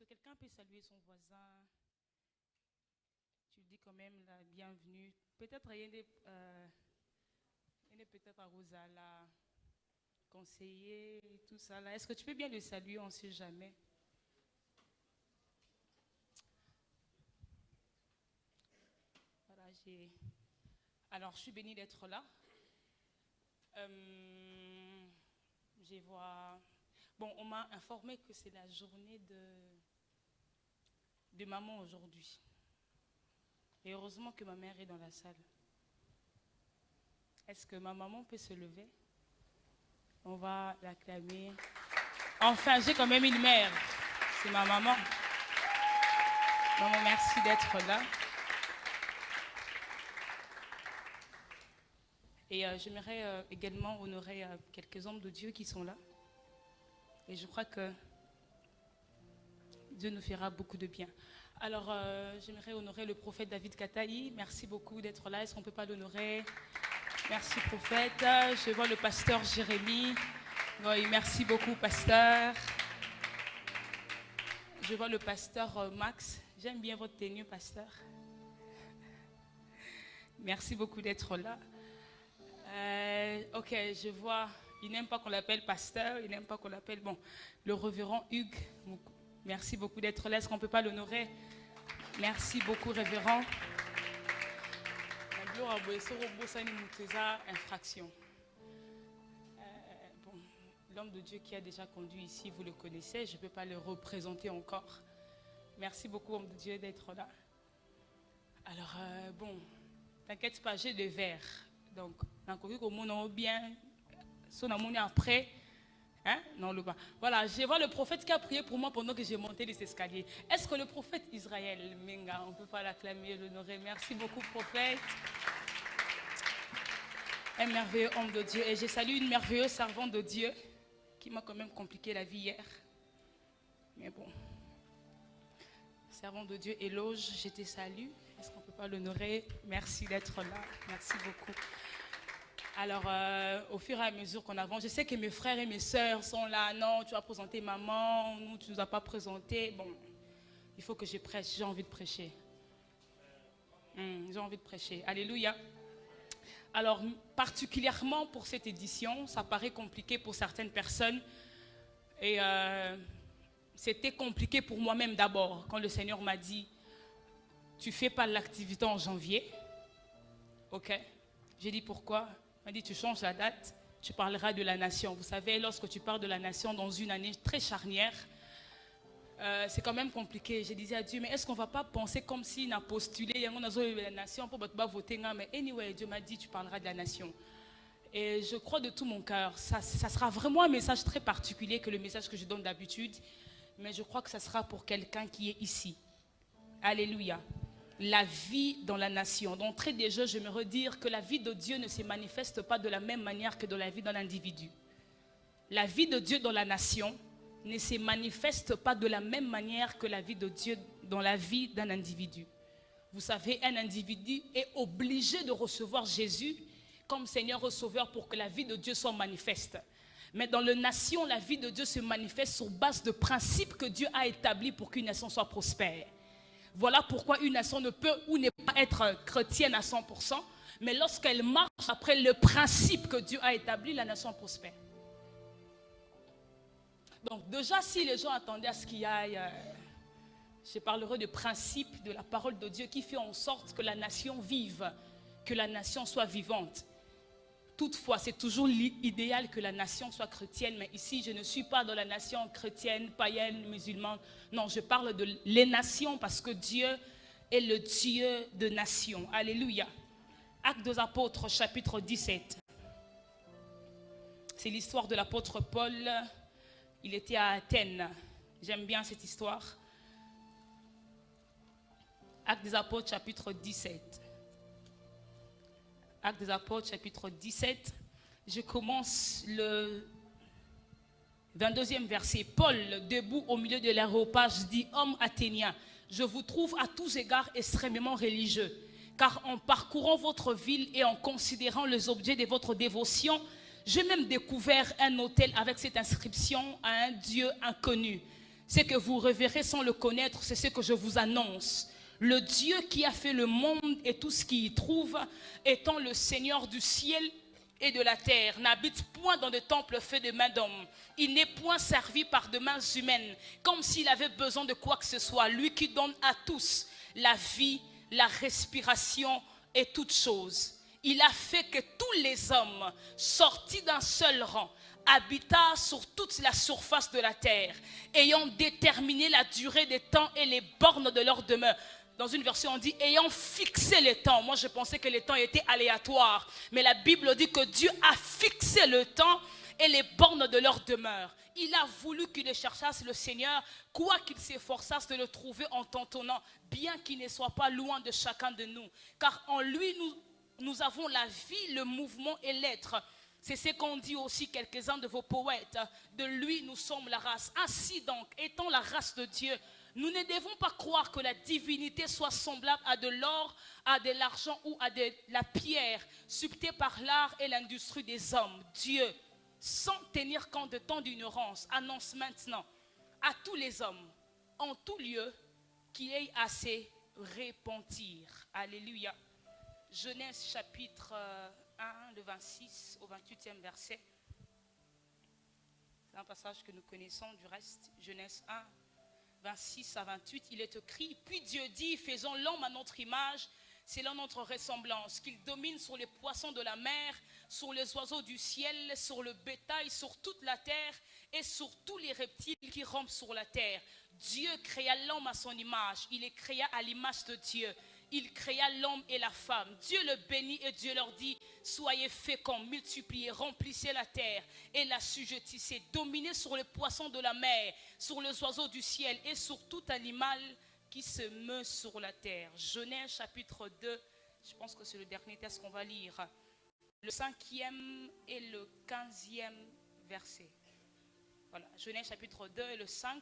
quelqu'un peut saluer son voisin? Tu dis quand même la bienvenue. Peut-être il y a peut-être à Rosala, conseiller et tout ça là. Est-ce que tu peux bien le saluer? On ne sait jamais. Voilà, alors, je suis bénie d'être là. Je vois. Bon, on m'a informé que c'est la journée de maman aujourd'hui. Et heureusement que ma mère est dans la salle. Est-ce que ma maman peut se lever? On va l'acclamer. Enfin, j'ai quand même une mère. C'est ma maman. Maman, merci d'être là. Et j'aimerais également honorer quelques hommes de Dieu qui sont là. Et je crois que Dieu nous fera beaucoup de bien. Alors, j'aimerais honorer le prophète David Kataï. Merci beaucoup d'être là. Est-ce qu'on ne peut pas l'honorer? Merci, prophète. Je vois le pasteur Jérémie. Oui, merci beaucoup, pasteur. Je vois le pasteur Max. J'aime bien votre tenue, pasteur. Merci beaucoup d'être là. Ok, je vois, il n'aime pas qu'on l'appelle pasteur, il n'aime pas qu'on l'appelle, bon, le révérend Hugues. Merci beaucoup d'être là. Est-ce qu'on ne peut pas l'honorer? Merci beaucoup, révérend. Infraction. Bon, l'homme de Dieu qui a déjà conduit ici, vous le connaissez, je ne peux pas le représenter encore. Merci beaucoup, homme de Dieu, d'être là. Alors, bon, t'inquiète pas, j'ai des verres. Donc, bien, après, hein? Non, le bas. Voilà, je vois le prophète qui a prié pour moi pendant que j'ai monté les escaliers. Est-ce que le prophète Israël, Menga, on ne peut pas l'acclamer, l'honorer? Merci beaucoup, prophète. Un merveilleux homme de Dieu. Et je salue une merveilleuse servante de Dieu qui m'a quand même compliqué la vie hier. Mais bon. Servante de Dieu, éloge, je te salue. Est-ce qu'on ne peut pas l'honorer? Merci d'être là. Merci beaucoup. Alors, au fur et à mesure qu'on avance, je sais que mes frères et mes sœurs sont là. Non, tu as présenté maman, nous, tu ne nous as pas présenté. Bon, il faut que je prêche, j'ai envie de prêcher. J'ai envie de prêcher. Alléluia. Alors, particulièrement pour cette édition, ça paraît compliqué pour certaines personnes. Et c'était compliqué pour moi-même d'abord, quand le Seigneur m'a dit, tu ne fais pas l'activité en janvier. Ok. J'ai dit pourquoi? Il m'a dit, tu changes la date, tu parleras de la nation. Vous savez, lorsque tu parles de la nation dans une année très charnière, c'est quand même compliqué. Je disais à Dieu, mais est-ce qu'on ne va pas penser comme s'il a postulé la nation pour voter? Mais anyway, Dieu m'a dit, tu parleras de la nation. Et je crois de tout mon cœur, ça sera vraiment un message très particulier que le message que je donne d'habitude, mais je crois que ça sera pour quelqu'un qui est ici. Alléluia. La vie dans la nation. D'entrée de jeu, je me redire que la vie de Dieu ne se manifeste pas de la même manière que dans la vie d'un individu. La vie de Dieu dans la nation ne se manifeste pas de la même manière que la vie de Dieu dans la vie d'un individu. Vous savez, un individu est obligé de recevoir Jésus comme Seigneur et Sauveur pour que la vie de Dieu soit manifeste. Mais dans la nation, la vie de Dieu se manifeste sur base de principes que Dieu a établis pour qu'une nation soit prospère. Voilà pourquoi une nation ne peut ou n'est pas être chrétienne à 100%, mais lorsqu'elle marche après le principe que Dieu a établi, la nation prospère. Donc déjà, si les gens attendaient à ce qu'il y ait, je parlerai de principes de la parole de Dieu qui fait en sorte que la nation vive, que la nation soit vivante. Toutefois, c'est toujours l'idéal que la nation soit chrétienne, mais ici, je ne suis pas dans la nation chrétienne, païenne, musulmane. Non, je parle de les nations parce que Dieu est le Dieu de nations. Alléluia. Actes des Apôtres, chapitre 17. C'est l'histoire de l'apôtre Paul. Il était à Athènes. J'aime bien cette histoire. Actes des Apôtres, chapitre 17. Actes des Apôtres, chapitre 17. Je commence le 22e verset. Paul, debout au milieu de l'aréopage, dit: Hommes athéniens, je vous trouve à tous égards extrêmement religieux, car en parcourant votre ville et en considérant les objets de votre dévotion, j'ai même découvert un autel avec cette inscription à un Dieu inconnu. C'est que vous reverrez sans le connaître, c'est ce que je vous annonce. Le Dieu qui a fait le monde et tout ce qui y trouve, étant le Seigneur du ciel et de la terre, n'habite point dans des temples faits de mains d'hommes. Il n'est point servi par de mains humaines, comme s'il avait besoin de quoi que ce soit. Lui qui donne à tous la vie, la respiration et toutes choses. Il a fait que tous les hommes, sortis d'un seul rang, habita sur toute la surface de la terre, ayant déterminé la durée des temps et les bornes de leur demeure. Dans une version, on dit ayant fixé les temps. Moi, je pensais que les temps étaient aléatoires. Mais la Bible dit que Dieu a fixé le temps et les bornes de leur demeure. Il a voulu qu'ils cherchassent le Seigneur, quoi qu'ils s'efforçassent de le trouver en tâtonnant, bien qu'il ne soit pas loin de chacun de nous. Car en lui, nous avons la vie, le mouvement et l'être. C'est ce qu'ont dit aussi quelques-uns de vos poètes. De lui, nous sommes la race. Ainsi donc, étant la race de Dieu, nous ne devons pas croire que la divinité soit semblable à de l'or, à de l'argent ou à de la pierre, sculptée par l'art et l'industrie des hommes. Dieu, sans tenir compte de tant d'ignorance, annonce maintenant à tous les hommes, en tout lieu, qu'il ait à se repentir. Alléluia. Genèse chapitre 1, le 26 au 28e verset. C'est un passage que nous connaissons du reste. Genèse 1. 26 à 28, il est écrit, puis Dieu dit, faisons l'homme à notre image, selon notre ressemblance, qu'il domine sur les poissons de la mer, sur les oiseaux du ciel, sur le bétail, sur toute la terre et sur tous les reptiles qui rampent sur la terre. Dieu créa l'homme à son image, il les créa à l'image de Dieu. Il créa l'homme et la femme. Dieu le bénit et Dieu leur dit, soyez féconds, multipliez, remplissez la terre et l'assujettissez, dominez sur les poissons de la mer, sur les oiseaux du ciel et sur tout animal qui se meut sur la terre. Genèse chapitre 2, je pense que c'est le dernier texte qu'on va lire. Le 5e et le 15e verset. Voilà, Genèse chapitre 2 et le 5.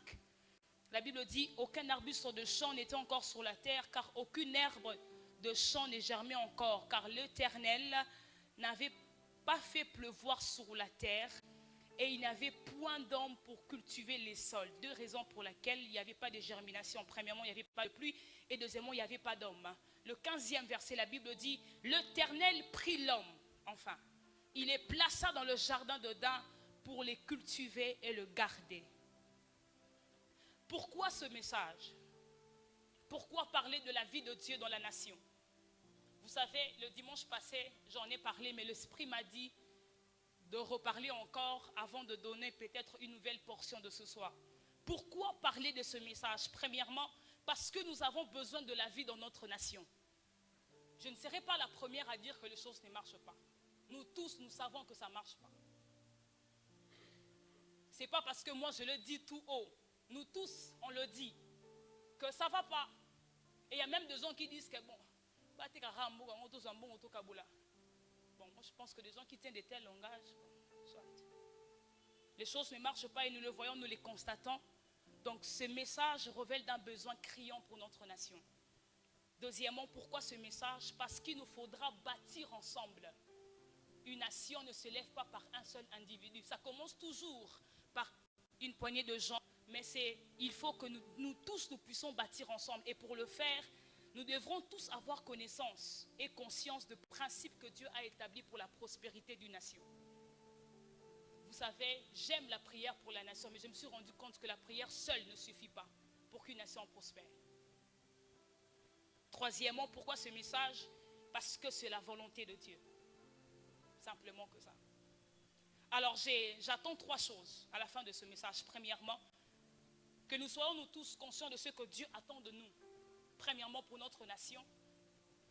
La Bible dit, aucun arbuste de champ n'était encore sur la terre, car aucune herbe de champ n'est germée encore, car l'Éternel n'avait pas fait pleuvoir sur la terre, et il n'avait point d'homme pour cultiver les sols. Deux raisons pour lesquelles il n'y avait pas de germination. Premièrement, il n'y avait pas de pluie, et deuxièmement, il n'y avait pas d'homme. Le 15e verset, la Bible dit, l'Éternel prit l'homme, enfin, il les plaça dans le jardin d'Éden pour les cultiver et le garder. Pourquoi ce message? Pourquoi parler de la vie de Dieu dans la nation? Vous savez, le dimanche passé, j'en ai parlé, mais l'Esprit m'a dit de reparler encore avant de donner peut-être une nouvelle portion de ce soir. Pourquoi parler de ce message? Premièrement, parce que nous avons besoin de la vie dans notre nation. Je ne serai pas la première à dire que les choses ne marchent pas. Nous tous, nous savons que ça ne marche pas. Ce n'est pas parce que moi je le dis tout haut. Nous tous, on le dit, que ça ne va pas. Et il y a même des gens qui disent que bon, moi je pense que des gens qui tiennent de tels langages, soit. Les choses ne marchent pas et nous le voyons, nous les constatons. Donc ce message révèle d'un besoin criant pour notre nation. Deuxièmement, pourquoi ce message? Parce qu'il nous faudra bâtir ensemble. Une nation ne se lève pas par un seul individu. Ça commence toujours par une poignée de gens. Mais il faut que nous tous, nous puissions bâtir ensemble. Et pour le faire, nous devrons tous avoir connaissance et conscience de principes que Dieu a établis pour la prospérité d'une nation. Vous savez, j'aime la prière pour la nation, mais je me suis rendu compte que la prière seule ne suffit pas pour qu'une nation prospère. Troisièmement, pourquoi ce message? Parce que c'est la volonté de Dieu. Simplement que ça. Alors j'attends trois choses à la fin de ce message. Premièrement, que nous soyons nous tous conscients de ce que Dieu attend de nous. Premièrement pour notre nation.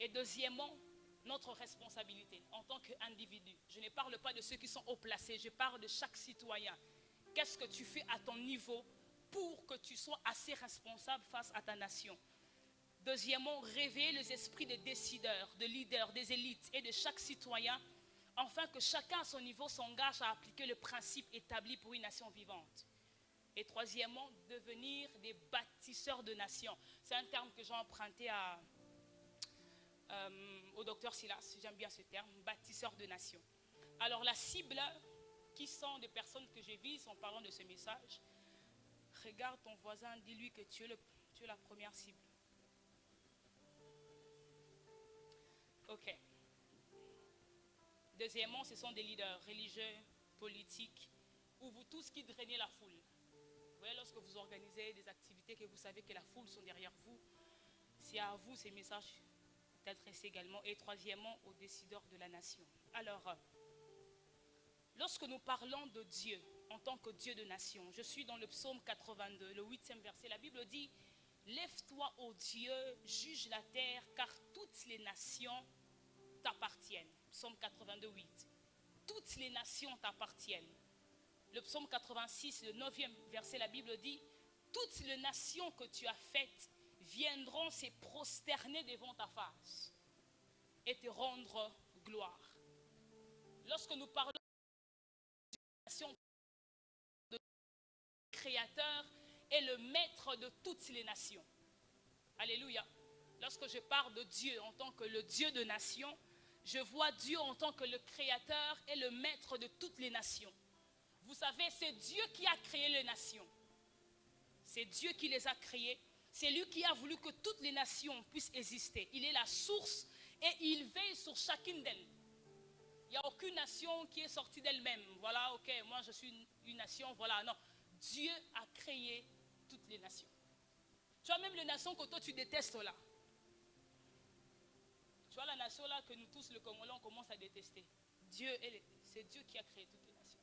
Et deuxièmement, notre responsabilité en tant qu'individu. Je ne parle pas de ceux qui sont haut placés, je parle de chaque citoyen. Qu'est-ce que tu fais à ton niveau pour que tu sois assez responsable face à ta nation? Deuxièmement, réveiller les esprits des décideurs, de leaders, des élites et de chaque citoyen, afin que chacun à son niveau s'engage à appliquer le principe établi pour une nation vivante. Et troisièmement, devenir des bâtisseurs de nations. C'est un terme que j'ai emprunté au docteur Silas, j'aime bien ce terme, bâtisseurs de nations. Alors la cible, qui sont des personnes que je vise en parlant de ce message, Regarde ton voisin, dis-lui que tu es la première cible. Ok. Deuxièmement, ce sont des leaders religieux, politiques, ou vous tous qui drainez la foule. Vous voyez, lorsque vous organisez des activités que vous savez que la foule sont derrière vous, c'est à vous ces messages d'adresser également. Et troisièmement, aux décideurs de la nation. Alors, lorsque nous parlons de Dieu en tant que Dieu de nation, je suis dans le psaume 82, le 8e verset. La Bible dit: lève-toi, ô Dieu, juge la terre, car toutes les nations t'appartiennent. Psaume 82, 8. Toutes les nations t'appartiennent. Le psaume 86, le 9e verset, la Bible dit: toutes les nations que tu as faites viendront se prosterner devant ta face et te rendre gloire. Lorsque nous parlons de nation, de créateur est le maître de toutes les nations. Alléluia. Lorsque je parle de Dieu en tant que le Dieu de nations, je vois Dieu en tant que le créateur et le maître de toutes les nations. Vous savez, c'est Dieu qui a créé les nations. C'est Dieu qui les a créées. C'est lui qui a voulu que toutes les nations puissent exister. Il est la source et il veille sur chacune d'elles. Il n'y a aucune nation qui est sortie d'elle-même. Voilà, ok, moi je suis une nation, voilà. Non, Dieu a créé toutes les nations. Tu vois, même les nations que toi tu détestes là. Tu vois la nation là que nous tous, le Congolais, on commence à détester. C'est Dieu qui a créé toutes les nations.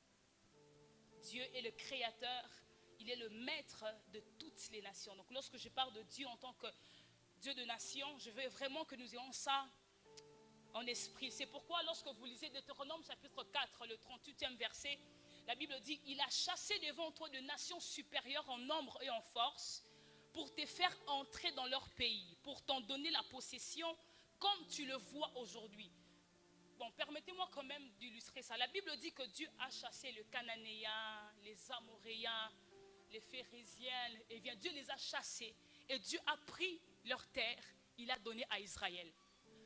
Dieu est le créateur, il est le maître de toutes les nations. Donc lorsque je parle de Dieu en tant que Dieu de nation, je veux vraiment que nous ayons ça en esprit. C'est pourquoi lorsque vous lisez Deutéronome chapitre 4, le 38e verset, la Bible dit: il a chassé devant toi de nations supérieures en nombre et en force pour te faire entrer dans leur pays, pour t'en donner la possession comme tu le vois aujourd'hui. Bon, permettez-moi quand même d'illustrer ça. La Bible dit que Dieu a chassé les Cananéens, les Amoréens, les Phérésiens, et bien Dieu les a chassés et Dieu a pris leur terre, il a donné à Israël.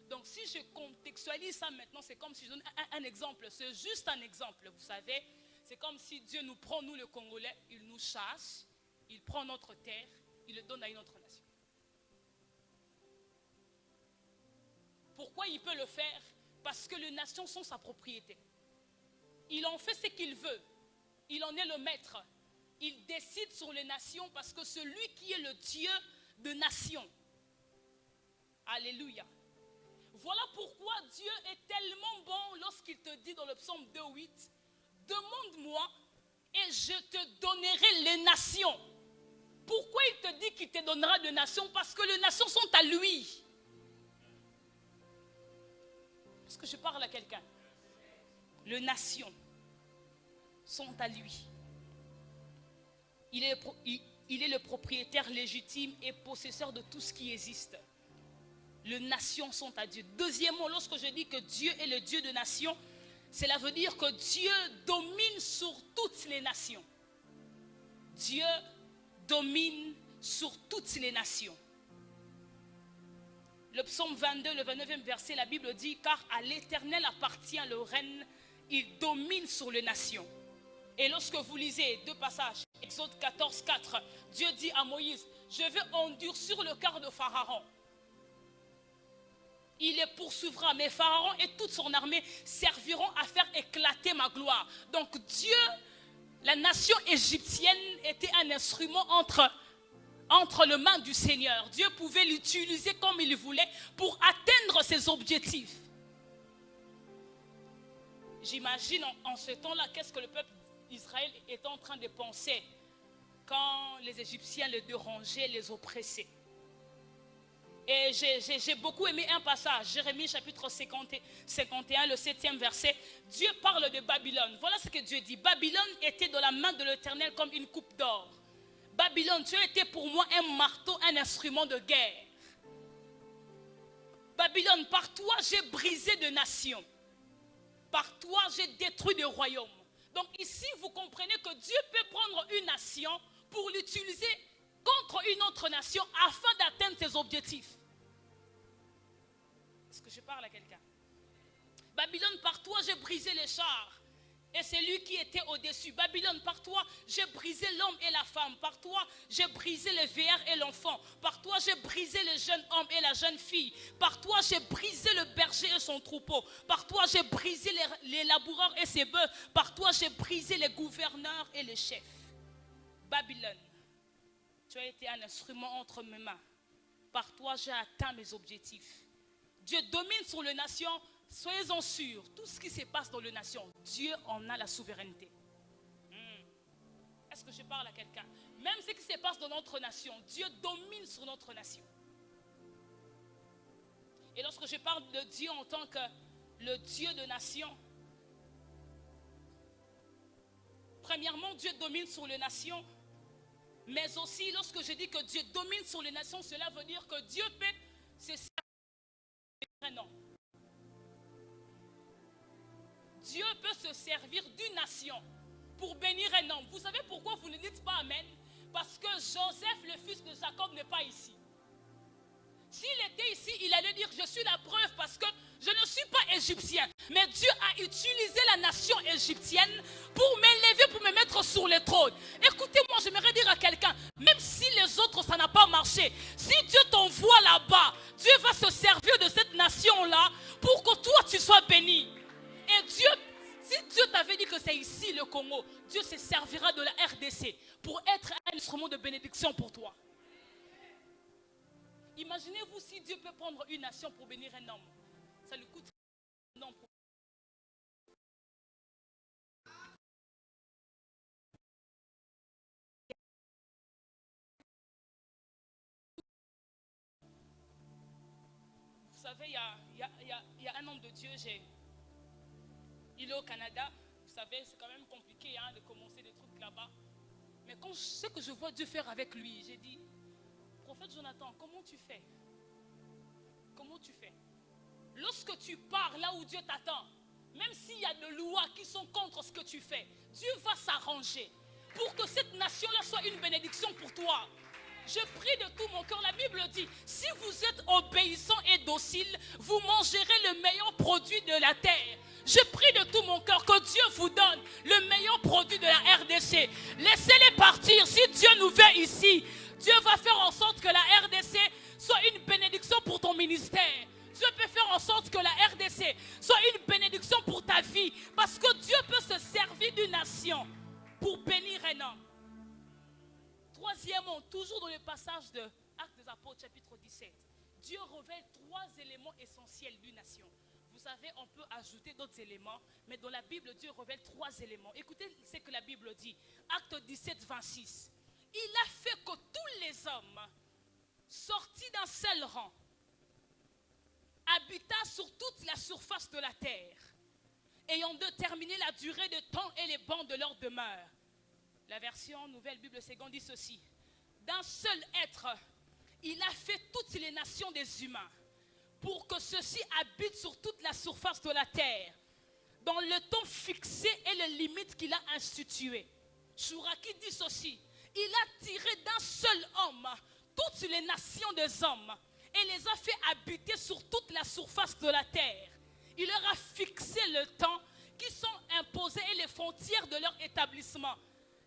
Donc si je contextualise ça maintenant, c'est comme si je donne un exemple, c'est juste un exemple, vous savez. C'est comme si Dieu nous prend, nous les Congolais, il nous chasse, il prend notre terre, il le donne à une autre nation. Pourquoi il peut le faire? Parce que les nations sont sa propriété. Il en fait ce qu'il veut. Il en est le maître. Il décide sur les nations parce que celui qui est le Dieu de nations. Alléluia. Voilà pourquoi Dieu est tellement bon lorsqu'il te dit dans le psaume 2:8, demande-moi et je te donnerai les nations. Pourquoi il te dit qu'il te donnera des nations? Parce que les nations sont à lui. Est-ce que je parle à quelqu'un? Les nations sont à lui. Il est le propriétaire légitime et possesseur de tout ce qui existe. Les nations sont à Dieu. Deuxièmement, lorsque je dis que Dieu est le Dieu de nations, cela veut dire que Dieu domine sur toutes les nations. Dieu domine sur toutes les nations. Le psaume 22, le 29e verset, la Bible dit: car à l'Éternel appartient le règne, il domine sur les nations. Et lorsque vous lisez deux passages, Exode 14, 4, Dieu dit à Moïse: je vais endurcir le cœur de Pharaon. Il les poursuivra, mais Pharaon et toute son armée serviront à faire éclater ma gloire. Donc Dieu, la nation égyptienne était un instrument entre les mains du Seigneur. Dieu pouvait l'utiliser comme il voulait pour atteindre ses objectifs. J'imagine en ce temps-là, qu'est-ce que le peuple d'Israël était en train de penser quand les Égyptiens les dérangeaient, les oppressaient. Et j'ai beaucoup aimé un passage, Jérémie chapitre 51, le 7e verset. Dieu parle de Babylone. Voilà ce que Dieu dit: Babylone était dans la main de l'Éternel comme une coupe d'or. Babylone, tu as été pour moi un marteau, un instrument de guerre. Babylone, par toi j'ai brisé des nations. Par toi j'ai détruit des royaumes. Donc ici vous comprenez que Dieu peut prendre une nation pour l'utiliser contre une autre nation afin d'atteindre ses objectifs. Est-ce que je parle à quelqu'un? Babylone, par toi j'ai brisé les chars Et c'est lui qui était au-dessus. Babylone, par toi, j'ai brisé l'homme et la femme. Par toi, j'ai brisé le vieillard et l'enfant. Par toi, j'ai brisé le jeune homme et la jeune fille. Par toi, j'ai brisé le berger et son troupeau. Par toi, j'ai brisé les laboureurs et ses bœufs. Par toi, j'ai brisé les gouverneurs et les chefs. Babylone, tu as été un instrument entre mes mains. Par toi, j'ai atteint mes objectifs. Dieu domine sur les nations. Soyez-en sûrs, tout ce qui se passe dans les nations, Dieu en a la souveraineté. Est-ce que je parle à quelqu'un? Même ce qui se passe dans notre nation, Dieu domine sur notre nation. Et lorsque je parle de Dieu en tant que le Dieu de nation, premièrement, Dieu domine sur les nations. Mais aussi, lorsque je dis que Dieu domine sur les nations, cela veut dire que Dieu peut se servir. Non. Dieu peut se servir d'une nation pour bénir un homme. Vous savez pourquoi vous ne dites pas Amen? Parce que Joseph, le fils de Jacob, n'est pas ici. S'il était ici, il allait dire, je suis la preuve parce que je ne suis pas égyptien. Mais Dieu a utilisé la nation égyptienne pour m'élever, pour me mettre sur le trône. Écoutez-moi, j'aimerais dire à quelqu'un, même si les autres, ça n'a pas marché, si Dieu t'envoie là-bas, Dieu va se servir de cette nation-là pour que toi, tu sois béni. Et Dieu, si Dieu t'avait dit que c'est ici le Congo, Dieu se servira de la RDC pour être un instrument de bénédiction pour toi. Imaginez-vous si Dieu peut prendre une nation pour bénir un homme. Ça lui coûte un homme. Vous savez, il y a un homme de Dieu, il est au Canada. Vous savez, c'est quand même compliqué de commencer des trucs là-bas. Mais quand je sais que je vois Dieu faire avec lui, j'ai dit, prophète Jonathan, comment tu fais? Comment tu fais? Lorsque tu pars là où Dieu t'attend, même s'il y a des lois qui sont contre ce que tu fais, Dieu va s'arranger pour que cette nation-là soit une bénédiction pour toi. Je prie de tout mon cœur. La Bible dit, si vous êtes obéissants et dociles, vous mangerez le meilleur produit de la terre. Je prie de tout mon cœur que Dieu vous donne le meilleur produit de la RDC. Laissez-les partir. Si Dieu nous veut ici, Dieu va faire en sorte que la RDC soit une bénédiction pour ton ministère. Dieu peut faire en sorte que la RDC soit une bénédiction pour ta vie. Parce que Dieu peut se servir d'une nation pour bénir un homme. Troisièmement, toujours dans le passage de Actes des Apôtres, chapitre 17, Dieu révèle 3 éléments essentiels d'une nation. Vous savez, on peut ajouter d'autres éléments, mais dans la Bible, Dieu révèle 3 éléments. Écoutez ce que la Bible dit. Acte 17, 26. Il a fait que tous les hommes, sortis d'un seul rang, habitassent sur toute la surface de la terre, ayant déterminé la durée de temps et les bancs de leur demeure. La version Nouvelle Bible Seconde dit ceci. D'un seul être, il a fait toutes les nations des humains pour que ceux-ci habitent sur toute la surface de la terre, dans le temps fixé et les limites qu'il a instituées. Chouraki dit ceci. Il a tiré d'un seul homme toutes les nations des hommes et les a fait habiter sur toute la surface de la terre. Il leur a fixé le temps qui sont imposés et les frontières de leur établissement.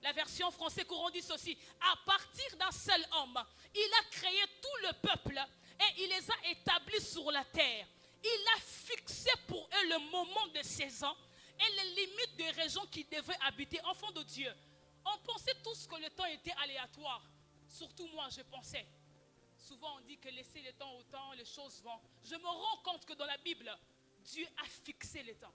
La version française courant dit ceci. À partir d'un seul homme, il a créé tout le peuple et il les a établis sur la terre. Il a fixé pour eux le moment de saison et les limites des régions qu'ils devaient habiter. Enfants de Dieu, on pensait tous que le temps était aléatoire. Surtout moi, je pensais. Souvent on dit que laissez le temps au temps, les choses vont. Je me rends compte que dans la Bible, Dieu a fixé le temps.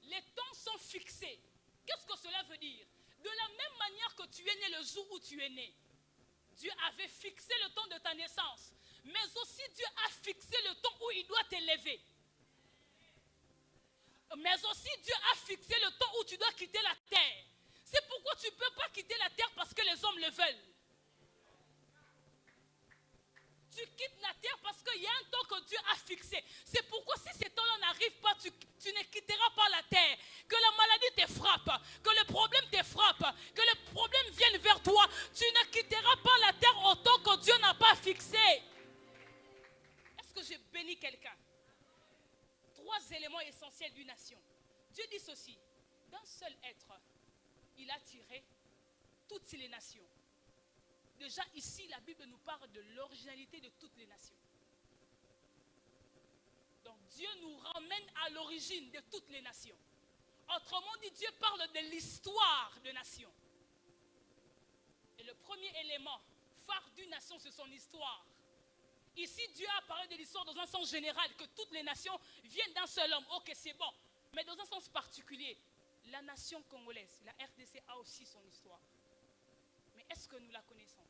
Les temps sont fixés. Qu'est-ce que cela veut dire? De la même manière que tu es né le jour où tu es né, Dieu avait fixé le temps de ta naissance. Mais aussi Dieu a fixé le temps où il doit t'élever. Mais aussi Dieu a fixé le temps où tu dois quitter la terre. C'est pourquoi tu ne peux pas quitter la terre parce que les hommes le veulent. Tu quittes la terre parce qu'il y a un temps que Dieu a fixé. C'est pourquoi si ce temps-là n'arrive pas, tu ne quitteras pas la terre. Que la maladie te frappe, que le problème te frappe, que le problème vienne vers toi. Tu ne quitteras pas la terre autant que Dieu n'a pas fixé. Est-ce que j'ai béni quelqu'un? toutes les nations. Déjà ici, la Bible nous parle de l'originalité de toutes les nations. Donc Dieu nous ramène à l'origine de toutes les nations. Autrement dit, Dieu parle de l'histoire de nations. Et le premier élément phare d'une nation, c'est son histoire. Ici, Dieu a parlé de l'histoire dans un sens général, que toutes les nations viennent d'un seul homme. Ok, c'est bon. Mais dans un sens particulier, la nation congolaise, la RDC a aussi son histoire. Mais est-ce que nous la connaissons?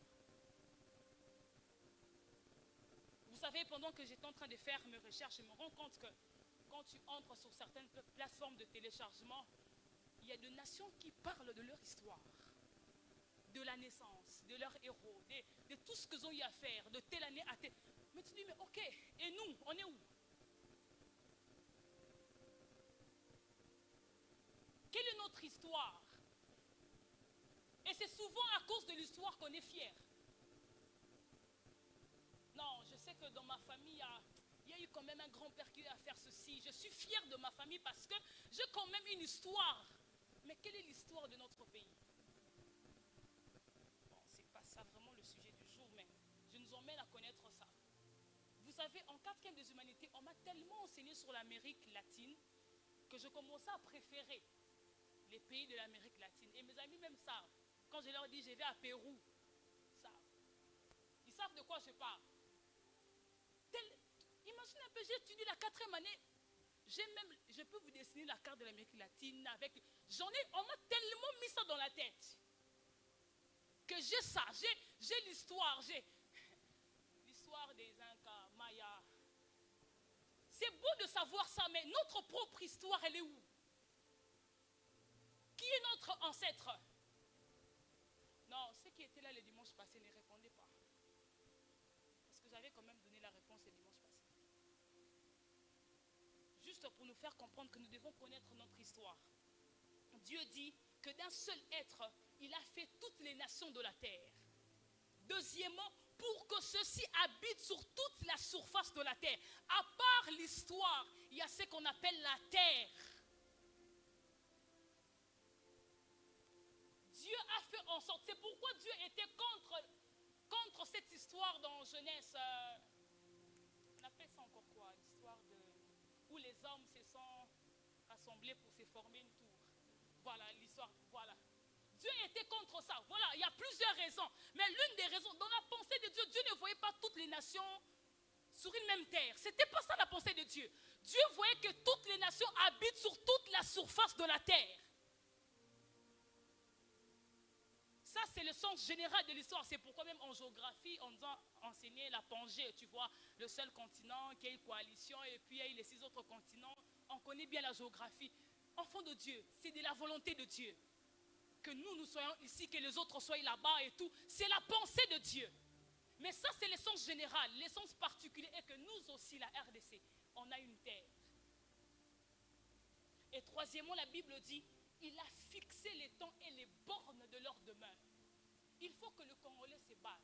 Vous savez, pendant que j'étais en train de faire mes recherches, je me rends compte que quand tu entres sur certaines plateformes de téléchargement, il y a des nations qui parlent de leur histoire, de la naissance, de leurs héros, de tout ce qu'ils ont eu à faire, de telle année à telle. Mais tu dis, mais ok, et nous, on est où? Quelle est notre histoire? Et c'est souvent à cause de l'histoire qu'on est fier. Non, je sais que dans ma famille, il y a eu quand même un grand-père qui a fait ceci. Je suis fier de ma famille parce que j'ai quand même une histoire. Mais quelle est l'histoire de notre pays? Bon, c'est pas ça vraiment le sujet du jour, mais je nous emmène à connaître ça. Vous savez, en 4e des humanités, on m'a tellement enseigné sur l'Amérique latine que je commençais à préférer les pays de l'Amérique latine. Et mes amis même savent. Quand je leur dis, je vais à Pérou, ils savent. Ils savent de quoi je parle. Imagine un peu, j'ai étudié la 4e année. Je peux vous dessiner la carte de l'Amérique latine avec. On m'a tellement mis ça dans la tête que j'ai ça, j'ai l'histoire, j'ai l'histoire des Incas, Mayas. C'est beau de savoir ça, mais notre propre histoire, elle est où? Qui est notre ancêtre? Non, ceux qui étaient là le dimanche passé ne répondaient pas. Parce que j'avais quand même donné la réponse le dimanche passé. Juste pour nous faire comprendre que nous devons connaître notre histoire. Dieu dit que d'un seul être, il a fait toutes les nations de la terre. Deuxièmement, pour que ceux-ci habitent sur toute la surface de la terre. À part l'histoire, il y a ce qu'on appelle la terre. Dieu a fait en sorte, c'est pourquoi Dieu était contre cette histoire dans Genèse, on appelle ça encore quoi? L'histoire où les hommes se sont rassemblés pour se former une tour. Voilà, l'histoire, voilà. Dieu était contre ça, voilà, il y a plusieurs raisons. Mais l'une des raisons, dans la pensée de Dieu, Dieu ne voyait pas toutes les nations sur une même terre. Ce n'était pas ça la pensée de Dieu. Dieu voyait que toutes les nations habitent sur toute la surface de la terre. Ça, c'est le sens général de l'histoire. C'est pourquoi même en géographie, on nous a enseigné la Pangée. Tu vois, le seul continent qui a une coalition et puis il y a eu les 6 autres continents. On connaît bien la géographie. Enfant de Dieu, c'est de la volonté de Dieu. Que nous soyons ici, que les autres soient là-bas et tout. C'est la pensée de Dieu. Mais ça, c'est l'essence générale. L'essence particulière est que nous aussi, la RDC, on a une terre. Et troisièmement, la Bible dit, il a fixé les temps et les bornes de leur demeure. Il faut que le Congolais se batte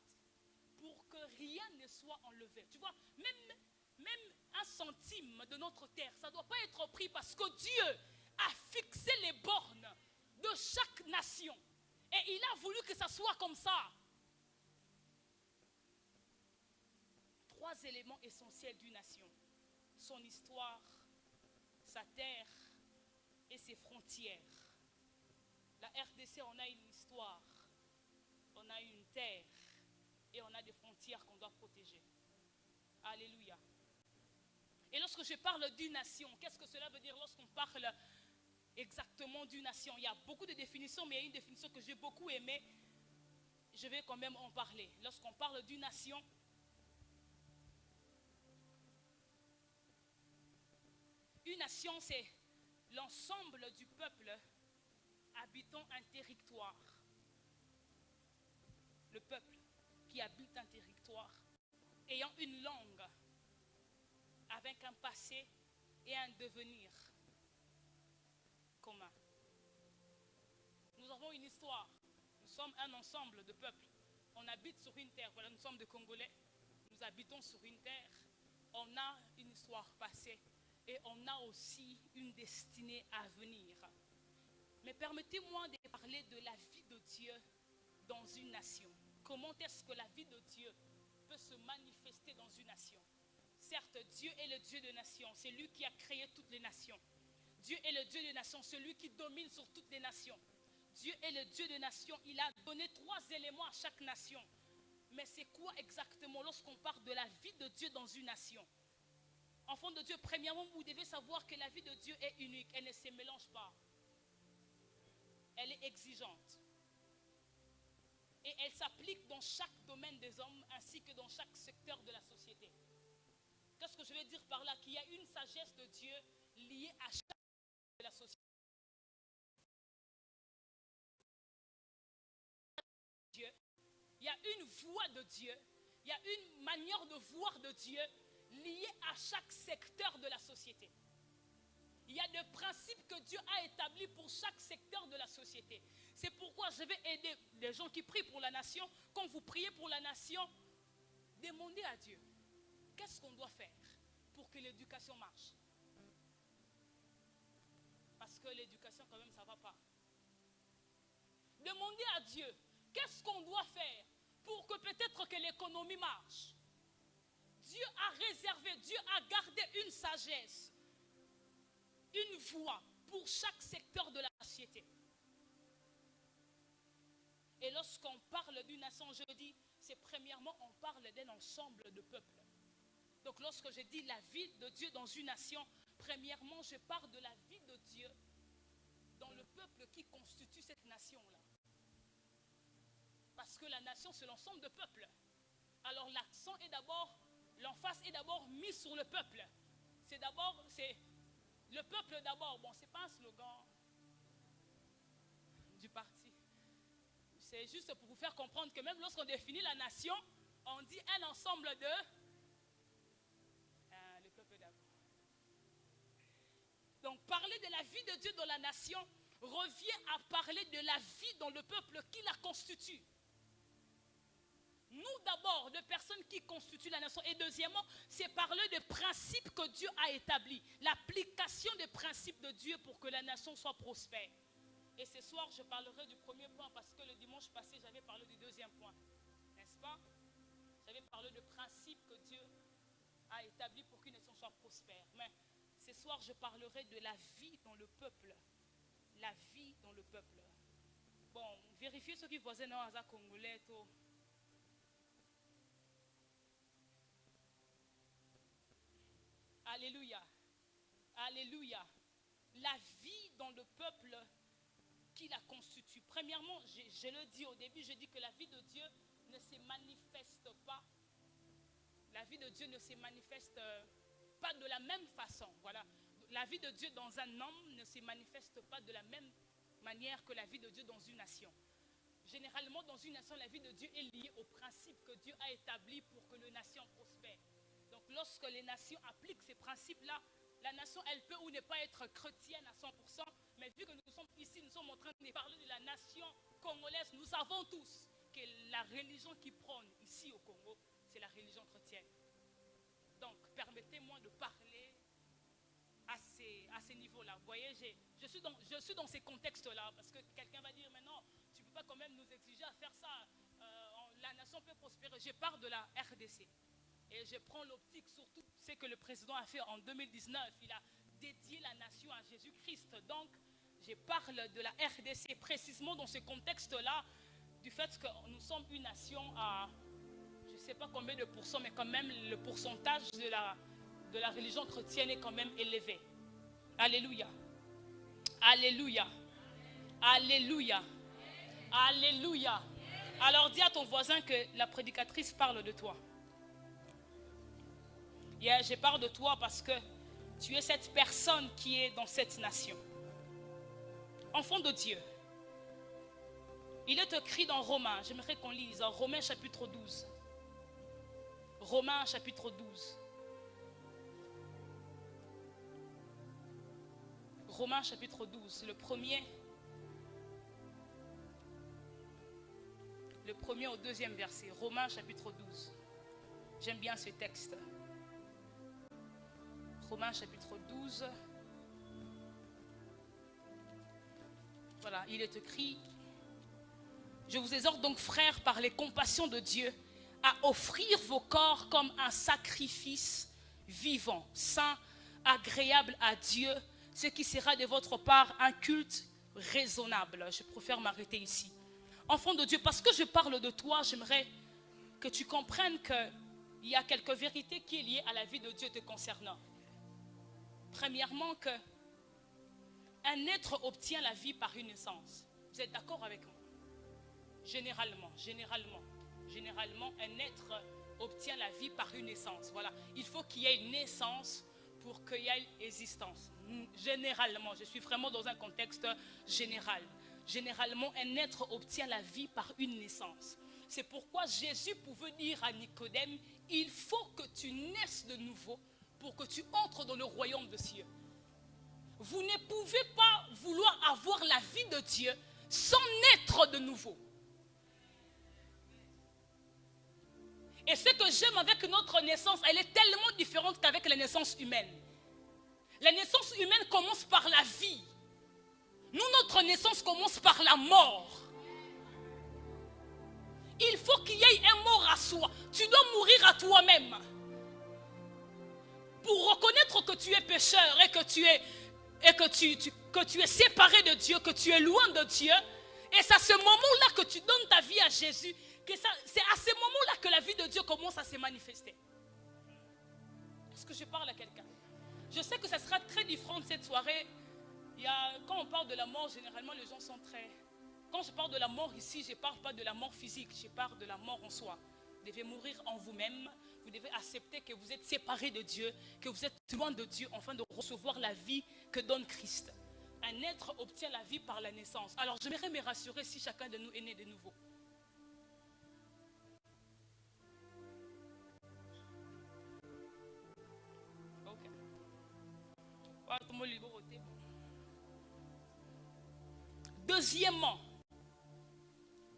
pour que rien ne soit enlevé. Tu vois, même un centime de notre terre, ça ne doit pas être pris parce que Dieu a fixé les bornes de chaque nation. Et il a voulu que ça soit comme ça. 3 éléments essentiels d'une nation. Son histoire, sa terre et ses frontières. La RDC, on a une histoire, on a une terre et on a des frontières qu'on doit protéger. Alléluia. Et lorsque je parle d'une nation, qu'est-ce que cela veut dire lorsqu'on parle exactement d'une nation? Il y a beaucoup de définitions, mais il y a une définition que j'ai beaucoup aimée. Je vais quand même en parler. Lorsqu'on parle d'une nation, une nation, c'est l'ensemble du peuple habitant un territoire. Le peuple qui habite un territoire, ayant une langue, avec un passé et un devenir commun. Nous avons une histoire. Nous sommes un ensemble de peuples. On habite sur une terre. Voilà, nous sommes des Congolais. Nous habitons sur une terre. On a une histoire passée et on a aussi une destinée à venir. Mais permettez-moi de parler de la vie de Dieu une nation. Comment est-ce que la vie de Dieu peut se manifester dans une nation? Certes, Dieu est le Dieu des nations, c'est lui qui a créé toutes les nations. Dieu est le Dieu des nations, celui qui domine sur toutes les nations. Dieu est le Dieu des nations, il a donné 3 éléments à chaque nation. Mais c'est quoi exactement lorsqu'on parle de la vie de Dieu dans une nation? Enfant de Dieu, premièrement, vous devez savoir que la vie de Dieu est unique, elle ne se mélange pas. Elle est exigeante. Et elle s'applique dans chaque domaine des hommes ainsi que dans chaque secteur de la société. Qu'est-ce que je veux dire par là? Qu'il y a une sagesse de Dieu liée à chaque secteur de la société. Il y a une voix de Dieu, il y a une manière de voir de Dieu liée à chaque secteur de la société. Il y a des principes que Dieu a établis pour chaque secteur de la société. C'est pourquoi je vais aider les gens qui prient pour la nation. Quand vous priez pour la nation, demandez à Dieu, qu'est-ce qu'on doit faire pour que l'éducation marche? Parce que l'éducation quand même ça ne va pas. Demandez à Dieu, qu'est-ce qu'on doit faire pour que peut-être que l'économie marche? Dieu a réservé, Dieu a gardé une sagesse, une voie pour chaque secteur de la société. Et lorsqu'on parle d'une nation, je dis, c'est premièrement, on parle d'un ensemble de peuples. Donc lorsque je dis la vie de Dieu dans une nation, premièrement, je parle de la vie de Dieu dans le peuple qui constitue cette nation-là. Parce que la nation, c'est l'ensemble de peuples. Alors l'accent est d'abord, l'emphase est d'abord mise sur le peuple. C'est le peuple d'abord. Bon, ce n'est pas un slogan du parti. C'est juste pour vous faire comprendre que même lorsqu'on définit la nation, on dit un ensemble de... le peuple d'abord. Donc parler de la vie de Dieu dans la nation revient à parler de la vie dans le peuple qui la constitue. Nous d'abord, de personnes qui constituent la nation. Et deuxièmement, c'est parler des principes que Dieu a établis. L'application des principes de Dieu pour que la nation soit prospère. Et ce soir, je parlerai du premier point parce que le dimanche passé, j'avais parlé du deuxième point. N'est-ce pas? J'avais parlé de principes que Dieu a établis pour qu'une nation soit prospère. Mais ce soir, je parlerai de la vie dans le peuple. La vie dans le peuple. Bon, vérifiez ceux qui voisin dans Aza Congolais. Alléluia. Alléluia. La vie dans le peuple qui la constitue. Premièrement, je le dis au début, je dis que la vie de Dieu ne se manifeste pas. La vie de Dieu ne se manifeste pas de la même façon. Voilà. La vie de Dieu dans un homme ne se manifeste pas de la même manière que la vie de Dieu dans une nation. Généralement, dans une nation, la vie de Dieu est liée aux principes que Dieu a établis pour que les nations prospèrent. Donc, lorsque les nations appliquent ces principes-là, la nation, elle peut ou ne pas être chrétienne à 100%, mais vu que nous sommes ici, nous sommes en train de parler de la nation congolaise, nous savons tous que la religion qui prône ici au Congo, c'est la religion chrétienne. Donc, permettez-moi de parler à ces niveaux-là. Vous voyez, je suis dans ces contextes-là, parce que quelqu'un va dire, mais non, tu ne peux pas quand même nous exiger à faire ça. La nation peut prospérer. Je parle de la RDC. Et je prends l'optique sur tout ce que le président a fait en 2019. Il a dédié la nation à Jésus-Christ. Donc, je parle de la RDC précisément dans ce contexte-là, du fait que nous sommes une nation à, je ne sais pas combien de pourcents, mais quand même le pourcentage de la religion chrétienne est quand même élevé. Alléluia. Alléluia. Alléluia. Alléluia. Alors dis à ton voisin que la prédicatrice parle de toi. Je parle de toi parce que tu es cette personne qui est dans cette nation. Enfant de Dieu. Il est écrit dans Romains, j'aimerais qu'on lise, en Romains chapitre 12. Romains chapitre 12. Romains chapitre 12, le premier au deuxième verset. Romains chapitre 12. J'aime bien ce texte. Romains chapitre 12. Voilà, il est écrit, Je vous exhorte donc, frères, par les compassions de Dieu, à offrir vos corps comme un sacrifice vivant, saint, agréable à Dieu, ce qui sera de votre part un culte raisonnable. Je préfère m'arrêter ici. Enfant de Dieu, parce que je parle de toi, j'aimerais que tu comprennes qu'il y a quelques vérités qui sont liées à la vie de Dieu te concernant. Premièrement, qu'un être obtient la vie par une naissance. Vous êtes d'accord avec moi? Généralement, un être obtient la vie par une naissance. Voilà. Il faut qu'il y ait une naissance pour qu'il y ait une existence. Généralement, je suis vraiment dans un contexte général. Généralement, un être obtient la vie par une naissance. C'est pourquoi Jésus pouvait dire à Nicodème, il faut que tu naisses de nouveau pour que tu entres dans le royaume des cieux. Vous ne pouvez pas vouloir avoir la vie de Dieu sans naître de nouveau. Et ce que j'aime avec notre naissance, elle est tellement différente qu'avec la naissance humaine. La naissance humaine commence par la vie. Nous, notre naissance commence par la mort. Il faut qu'il y ait un mort à soi. Tu dois mourir à toi-même. Pour reconnaître que tu es pécheur et que tu es séparé de Dieu, que tu es loin de Dieu. Et c'est à ce moment-là que tu donnes ta vie à Jésus. C'est à ce moment-là que la vie de Dieu commence à se manifester. Est-ce que je parle à quelqu'un? Je sais que ça sera très différent de cette soirée. Quand on parle de la mort, généralement les gens sont très... Quand je parle de la mort ici, je ne parle pas de la mort physique, je parle de la mort en soi. Vous devez mourir en vous-même, vous devez accepter que vous êtes séparé de Dieu, que vous êtes loin de Dieu, afin de recevoir la vie que donne Christ. Un être obtient la vie par la naissance. Alors j'aimerais me rassurer si chacun de nous est né de nouveau. Ok. Deuxièmement,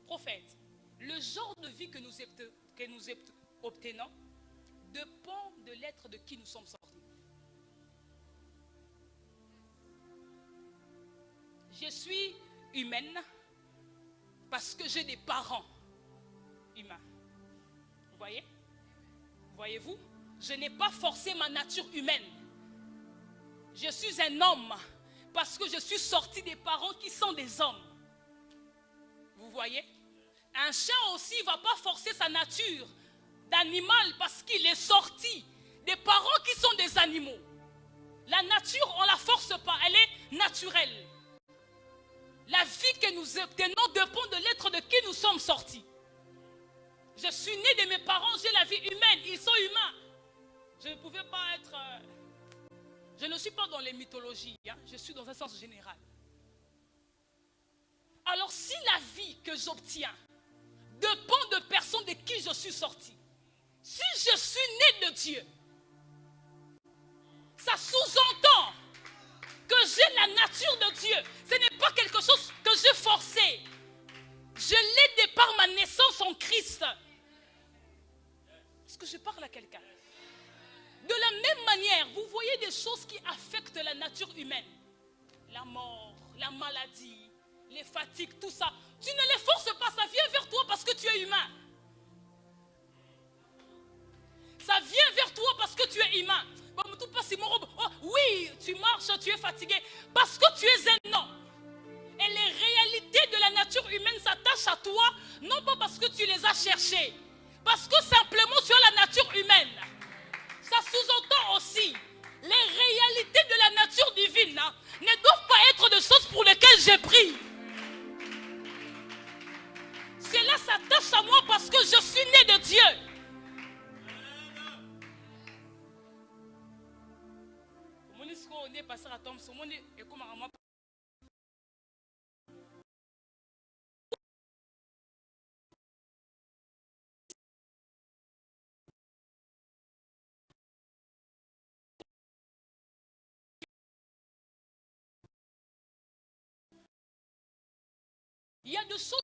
prophète, le genre de vie que nous obtenons dépend de l'être de qui nous sommes sortis. Je suis humaine parce que j'ai des parents humains. Vous voyez? Voyez-vous? Je n'ai pas forcé ma nature humaine. Je suis un homme parce que je suis sorti des parents qui sont des hommes. Vous voyez? Un chat aussi ne va pas forcer sa nature d'animal parce qu'il est sorti des parents qui sont des animaux. La nature, on ne la force pas, elle est naturelle. La vie que nous obtenons dépend de l'être de qui nous sommes sortis. Je suis né de mes parents, j'ai la vie humaine, ils sont humains. Je ne pouvais pas être... Je ne suis pas dans les mythologies, je suis dans un sens général. Alors si la vie que j'obtiens dépend de personnes de qui je suis sorti, si je suis né de Dieu, ça sous-entend que j'ai la nature de Dieu. Ce n'est pas quelque chose que j'ai forcé. Je l'ai de par ma naissance en Christ. Est-ce que je parle à quelqu'un? De la même manière, vous voyez des choses qui affectent la nature humaine. La mort, la maladie, les fatigues, tout ça. Tu ne les forces pas, ça vient vers toi parce que tu es humain. Ça vient vers toi parce que tu es humain. Oh, oui, tu marches, tu es fatigué parce que tu es un homme. Et les réalités de la nature humaine s'attachent à toi, non pas parce que tu les as cherchées, parce que simplement tu as la nature humaine. Ça sous-entend aussi les réalités de la nature divine ne doivent pas être des choses pour lesquelles j'ai pris. Cela s'attache à moi parce que je suis né de Dieu. Il y a des choses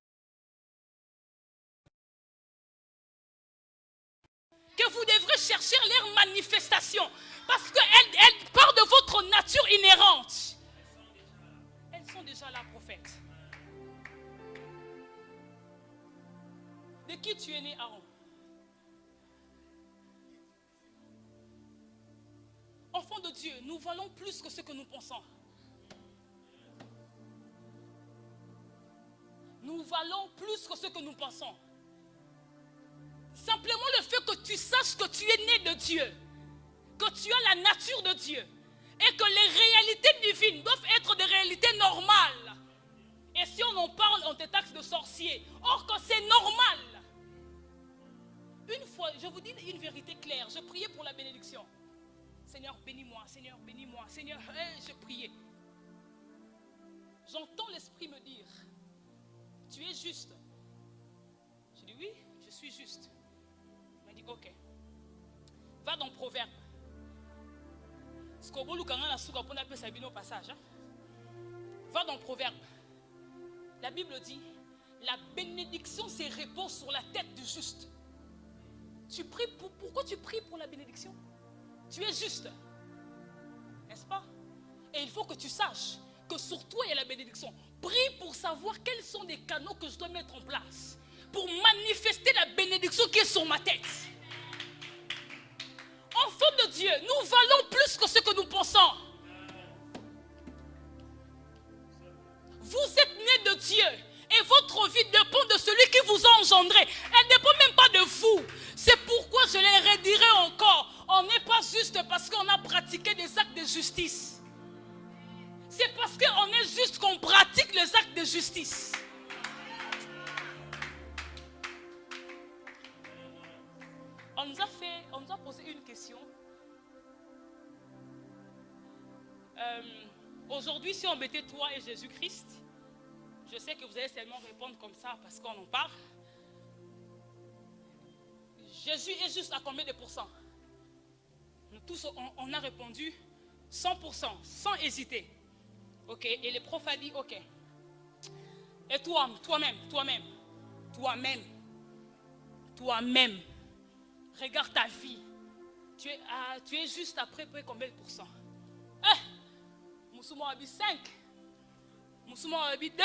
que vous devrez chercher leur manifestation parce qu'elles partent de votre nature inhérente. Elles sont déjà là, prophète. qui tu es né, Aaron? Enfants de Dieu, nous valons plus que ce que nous pensons. Nous valons plus que ce que nous pensons. Simplement le fait que tu saches que tu es né de Dieu, que tu as la nature de Dieu et que les réalités divines doivent être des réalités normales. Et si on en parle, on te taxe de sorcier. Or que c'est normal. Une fois, je vous dis une vérité claire, je priais pour la bénédiction. Seigneur, bénis-moi, Seigneur, bénis-moi, Seigneur, je priais. J'entends l'Esprit me dire, tu es juste. Je dis oui, je suis juste. Il m'a dit ok. Va dans Proverbe. Va dans Proverbe. La Bible dit, la bénédiction se repose sur la tête du juste. Tu pries pourquoi tu pries pour la bénédiction? Tu es juste, n'est-ce pas? Et il faut que tu saches que sur toi il y a la bénédiction. Prie pour savoir quels sont les canaux que je dois mettre en place pour manifester la bénédiction qui est sur ma tête. Enfants de Dieu, nous valons plus que ce que nous pensons. Vous êtes nés de Dieu et votre vie dépend de celui qui vous a engendré. Elle ne dépend même pas de vous. C'est pourquoi je les redirai encore. On n'est pas juste parce qu'on a pratiqué des actes de justice. C'est parce qu'on est juste qu'on pratique les actes de justice. On nous a posé une question. Aujourd'hui, si on mettait toi et Jésus-Christ, je sais que vous allez seulement répondre comme ça parce qu'on en parle. Jésus est juste à combien de pourcents? Nous tous, on a répondu 100%, sans hésiter. Ok, et le prof a dit ok. Et toi-même, regarde ta vie. Tu es juste après combien de pourcents? Moussouma a dit 5. Moussouma a dit 2.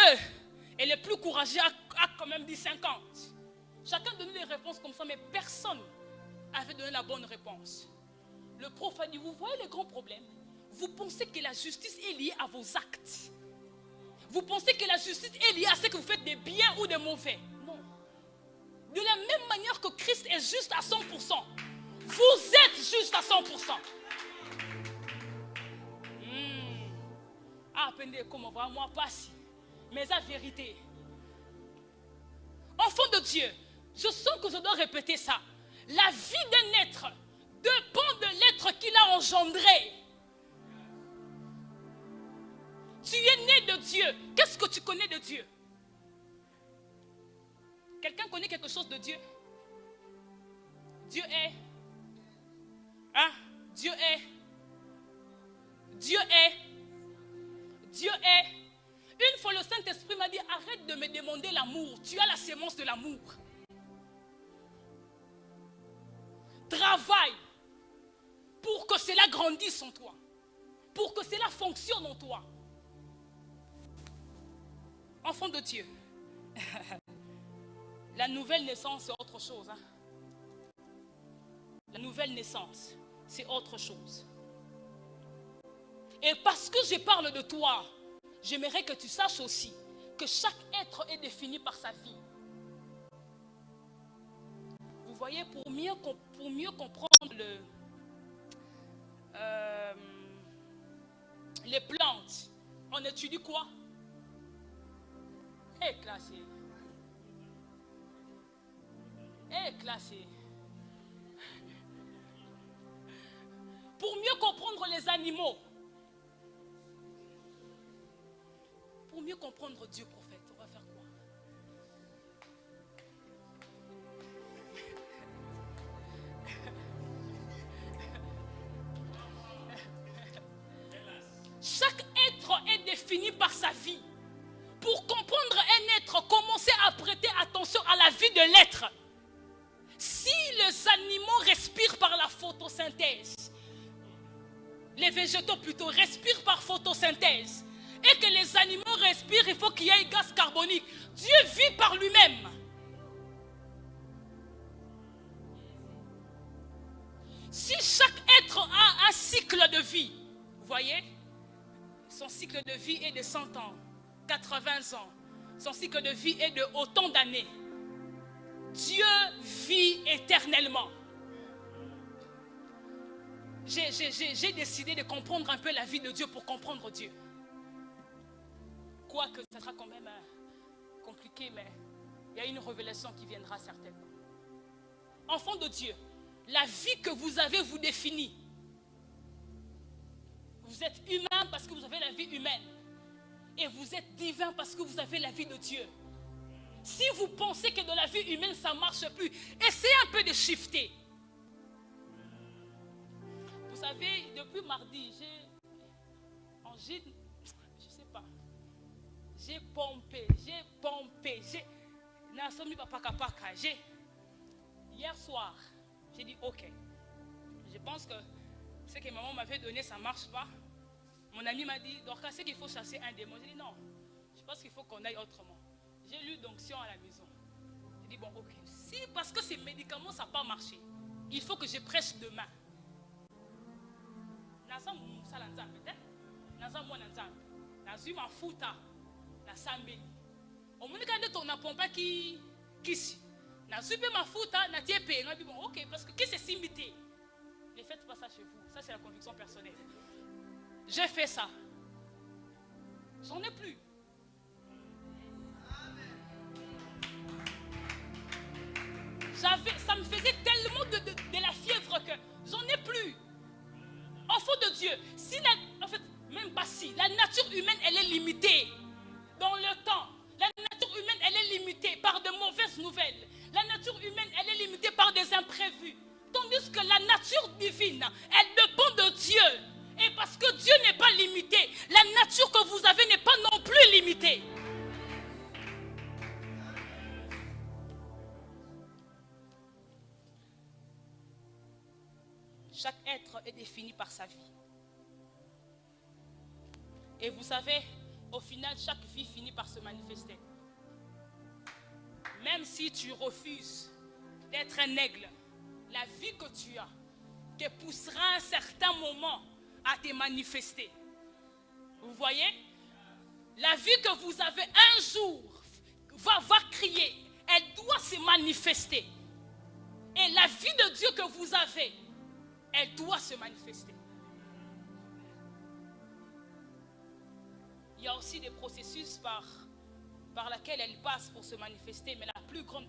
Et le plus courageux a quand même dit 50. Chacun donnait des réponses comme ça, mais personne n'avait donné la bonne réponse. Le prof a dit, vous voyez le grand problème? Vous pensez que la justice est liée à vos actes. Vous pensez que la justice est liée à ce que vous faites des biens ou des mauvais. Non. De la même manière que Christ est juste à 100%, vous êtes juste à 100%. Ah, pendez comme on va, moi pas si. Mais la vérité. Enfant de Dieu, je sens que je dois répéter ça. La vie d'un être dépend de l'être qu'il a engendré. Tu es né de Dieu. Qu'est-ce que tu connais de Dieu? Quelqu'un connaît quelque chose de Dieu? Dieu est. Hein? Dieu est. Dieu est. Dieu est. Une fois le Saint-Esprit m'a dit, arrête de me demander l'amour. Tu as la sémence de l'amour. Travaille pour que cela grandisse en toi. Pour que cela fonctionne en toi. Enfant de Dieu. La nouvelle naissance, c'est autre chose. Hein? La nouvelle naissance, c'est autre chose. Et parce que je parle de toi, j'aimerais que tu saches aussi que chaque être est défini par sa vie. Vous voyez, pour mieux comprendre les plantes, on étudie quoi? Classé. Classé. Pour mieux comprendre les animaux, pour mieux comprendre Dieu, prophète, on va faire quoi? Chaque être est défini par sa vie. Pour comprendre un être, commencez à prêter attention à la vie de l'être. Si les animaux respirent par la photosynthèse, les végétaux plutôt respirent par photosynthèse, et que les animaux respirent, il faut qu'il y ait gaz carbonique. Dieu vit par lui-même. cycle de vie, vous voyez, son cycle de vie est de 100 ans, 80 ans. Son cycle de vie est de autant d'années. Dieu vit éternellement. J'ai décidé de comprendre un peu la vie de Dieu pour comprendre Dieu. Quoique ça sera quand même compliqué, mais il y a une révélation qui viendra certainement. Enfant de Dieu, la vie que vous avez vous définit. Vous êtes humain parce que vous avez la vie humaine. Et vous êtes divin parce que vous avez la vie de Dieu. Si vous pensez que dans la vie humaine ça ne marche plus, essayez un peu de shifter. Vous savez, depuis mardi, j'ai pompé. Hier soir, j'ai dit ok. Je pense que ce que maman m'avait donné, ça ne marche pas. Mon ami m'a dit, Dorcas, c'est qu'il faut chasser un démon. J'ai dit non, je pense qu'il faut qu'on aille autrement. J'ai lu d'onction à la maison. J'ai dit bon ok, si parce que ces médicaments ça n'a pas marché, il faut que je prêche demain. Naza musala nzambe te, naza mwana nzambe, nazwi mafuta na sambeli. Omonika nde to na pompa kisi. Nazwi pe mafuta na tie pe, ngabi bon ok parce que c'est simité. Ne faites pas ça chez vous, ça c'est la conviction personnelle. J'ai fait ça. J'en ai plus. Ça me faisait tellement de la fièvre que j'en ai plus. Enfant de Dieu, même pas si, la nature humaine, elle est limitée dans le temps. La nature humaine, elle est limitée par de mauvaises nouvelles. La nature humaine, elle est limitée par des imprévus. Tandis que la nature divine, elle dépend de Dieu. Et parce que Dieu n'est pas limité, la nature que vous avez n'est pas non plus limitée. Chaque être est défini par sa vie. Et vous savez, au final, chaque vie finit par se manifester. Même si tu refuses d'être un aigle, la vie que tu as te poussera à un certain moment à te manifester. Vous voyez? La vie que vous avez un jour va crier. Elle doit se manifester. Et la vie de Dieu que vous avez, elle doit se manifester. Il y a aussi des processus par lesquels elle passe pour se manifester, mais la plus grande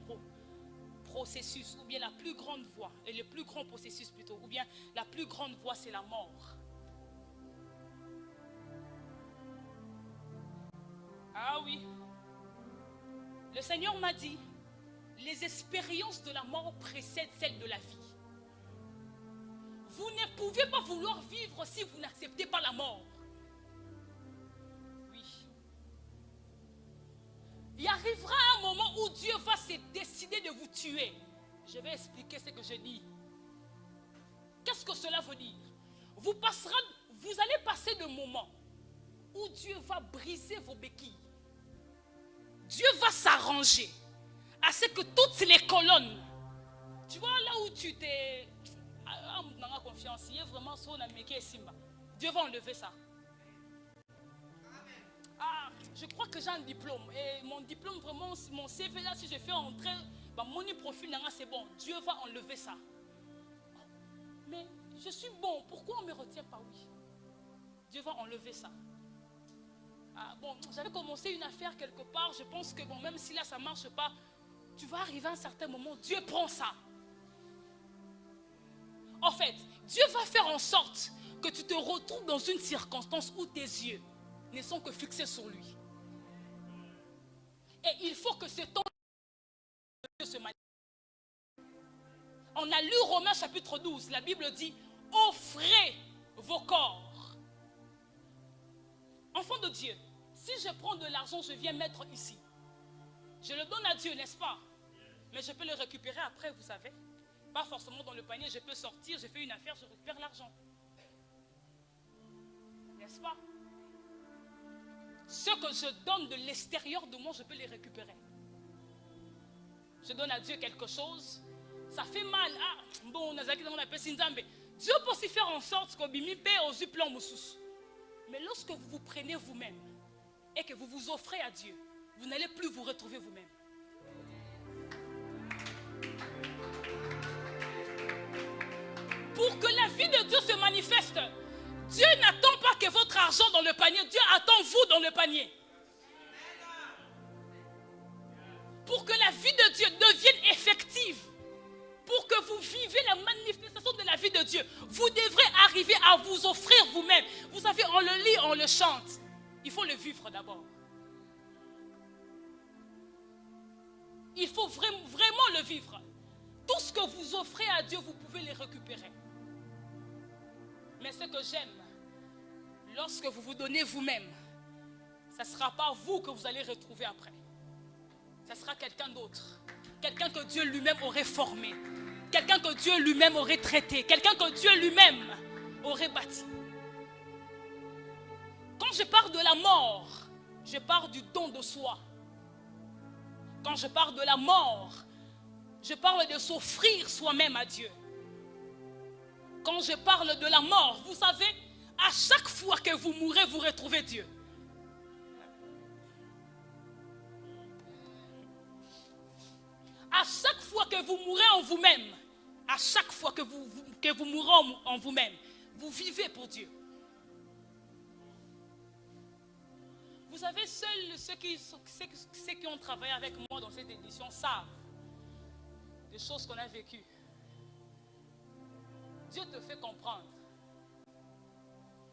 processus, ou bien la plus grande voie, et le plus grand processus plutôt, ou bien la plus grande voie, c'est la mort. Ah oui. Le Seigneur m'a dit, les expériences de la mort précèdent celles de la vie. Vous ne pouvez pas vouloir vivre si vous n'acceptez pas la mort. Oui. Il arrivera un moment où Dieu va se décider de vous tuer. Je vais expliquer ce que je dis. Qu'est-ce que cela veut dire? Vous allez passer de moments où Dieu va briser vos béquilles. Dieu va s'arranger à ce que toutes les colonnes, tu vois là où tu t'es confiance, vraiment Dieu va enlever ça. Ah, je crois que j'ai un diplôme et mon diplôme vraiment, mon CV là, si je fais entrer mon profil, c'est bon, Dieu va enlever ça. Mais je suis bon, pourquoi on ne me retient pas? Oui, Dieu va enlever ça. Ah, bon, j'avais commencé une affaire quelque part, je pense que bon, même si là ça ne marche pas, tu vas arriver à un certain moment, Dieu prend ça. En fait, Dieu va faire en sorte que tu te retrouves dans une circonstance où tes yeux ne sont que fixés sur lui. Et il faut que ce temps de Dieu se manifeste. On a lu Romains chapitre 12, la Bible dit, offrez vos corps. Enfant de Dieu, si je prends de l'argent, je viens mettre ici. Je le donne à Dieu, n'est-ce pas? Mais je peux le récupérer après, vous savez. Pas forcément dans le panier, je peux sortir, je fais une affaire, je récupère l'argent. N'est-ce pas? Ce que je donne de l'extérieur de moi, je peux les récupérer. Je donne à Dieu quelque chose, ça fait mal. Ah, bon, on a Dieu peut aussi faire en sorte que Bimi paie aux plans moussous. Mais lorsque vous vous prenez vous-même et que vous vous offrez à Dieu, vous n'allez plus vous retrouver vous-même. Pour que la vie de Dieu se manifeste, Dieu n'attend pas que votre argent dans le panier, Dieu attend vous dans le panier. Pour que la vie de Dieu devienne effective, pour que vous vivez la manifestation de la vie de Dieu, vous devrez arriver à vous offrir vous-même. Vous savez, on le lit, on le chante. Il faut le vivre d'abord. Il faut vraiment le vivre. Tout ce que vous offrez à Dieu, vous pouvez les récupérer. Mais ce que j'aime, lorsque vous vous donnez vous-même, ce ne sera pas vous que vous allez retrouver après. Ce sera quelqu'un d'autre. Quelqu'un que Dieu lui-même aurait formé. Quelqu'un que Dieu lui-même aurait traité. Quelqu'un que Dieu lui-même aurait bâti. Quand je parle de la mort, je parle du don de soi. Quand je parle de la mort, je parle de s'offrir soi-même à Dieu. Quand je parle de la mort, vous savez, à chaque fois que vous mourrez, vous retrouvez Dieu. À chaque fois que vous mourrez en vous-même, à chaque fois que vous mourrez en vous-même, vous vivez pour Dieu. Vous savez, seuls ceux qui ont travaillé avec moi dans cette édition savent des choses qu'on a vécues. Dieu te fait comprendre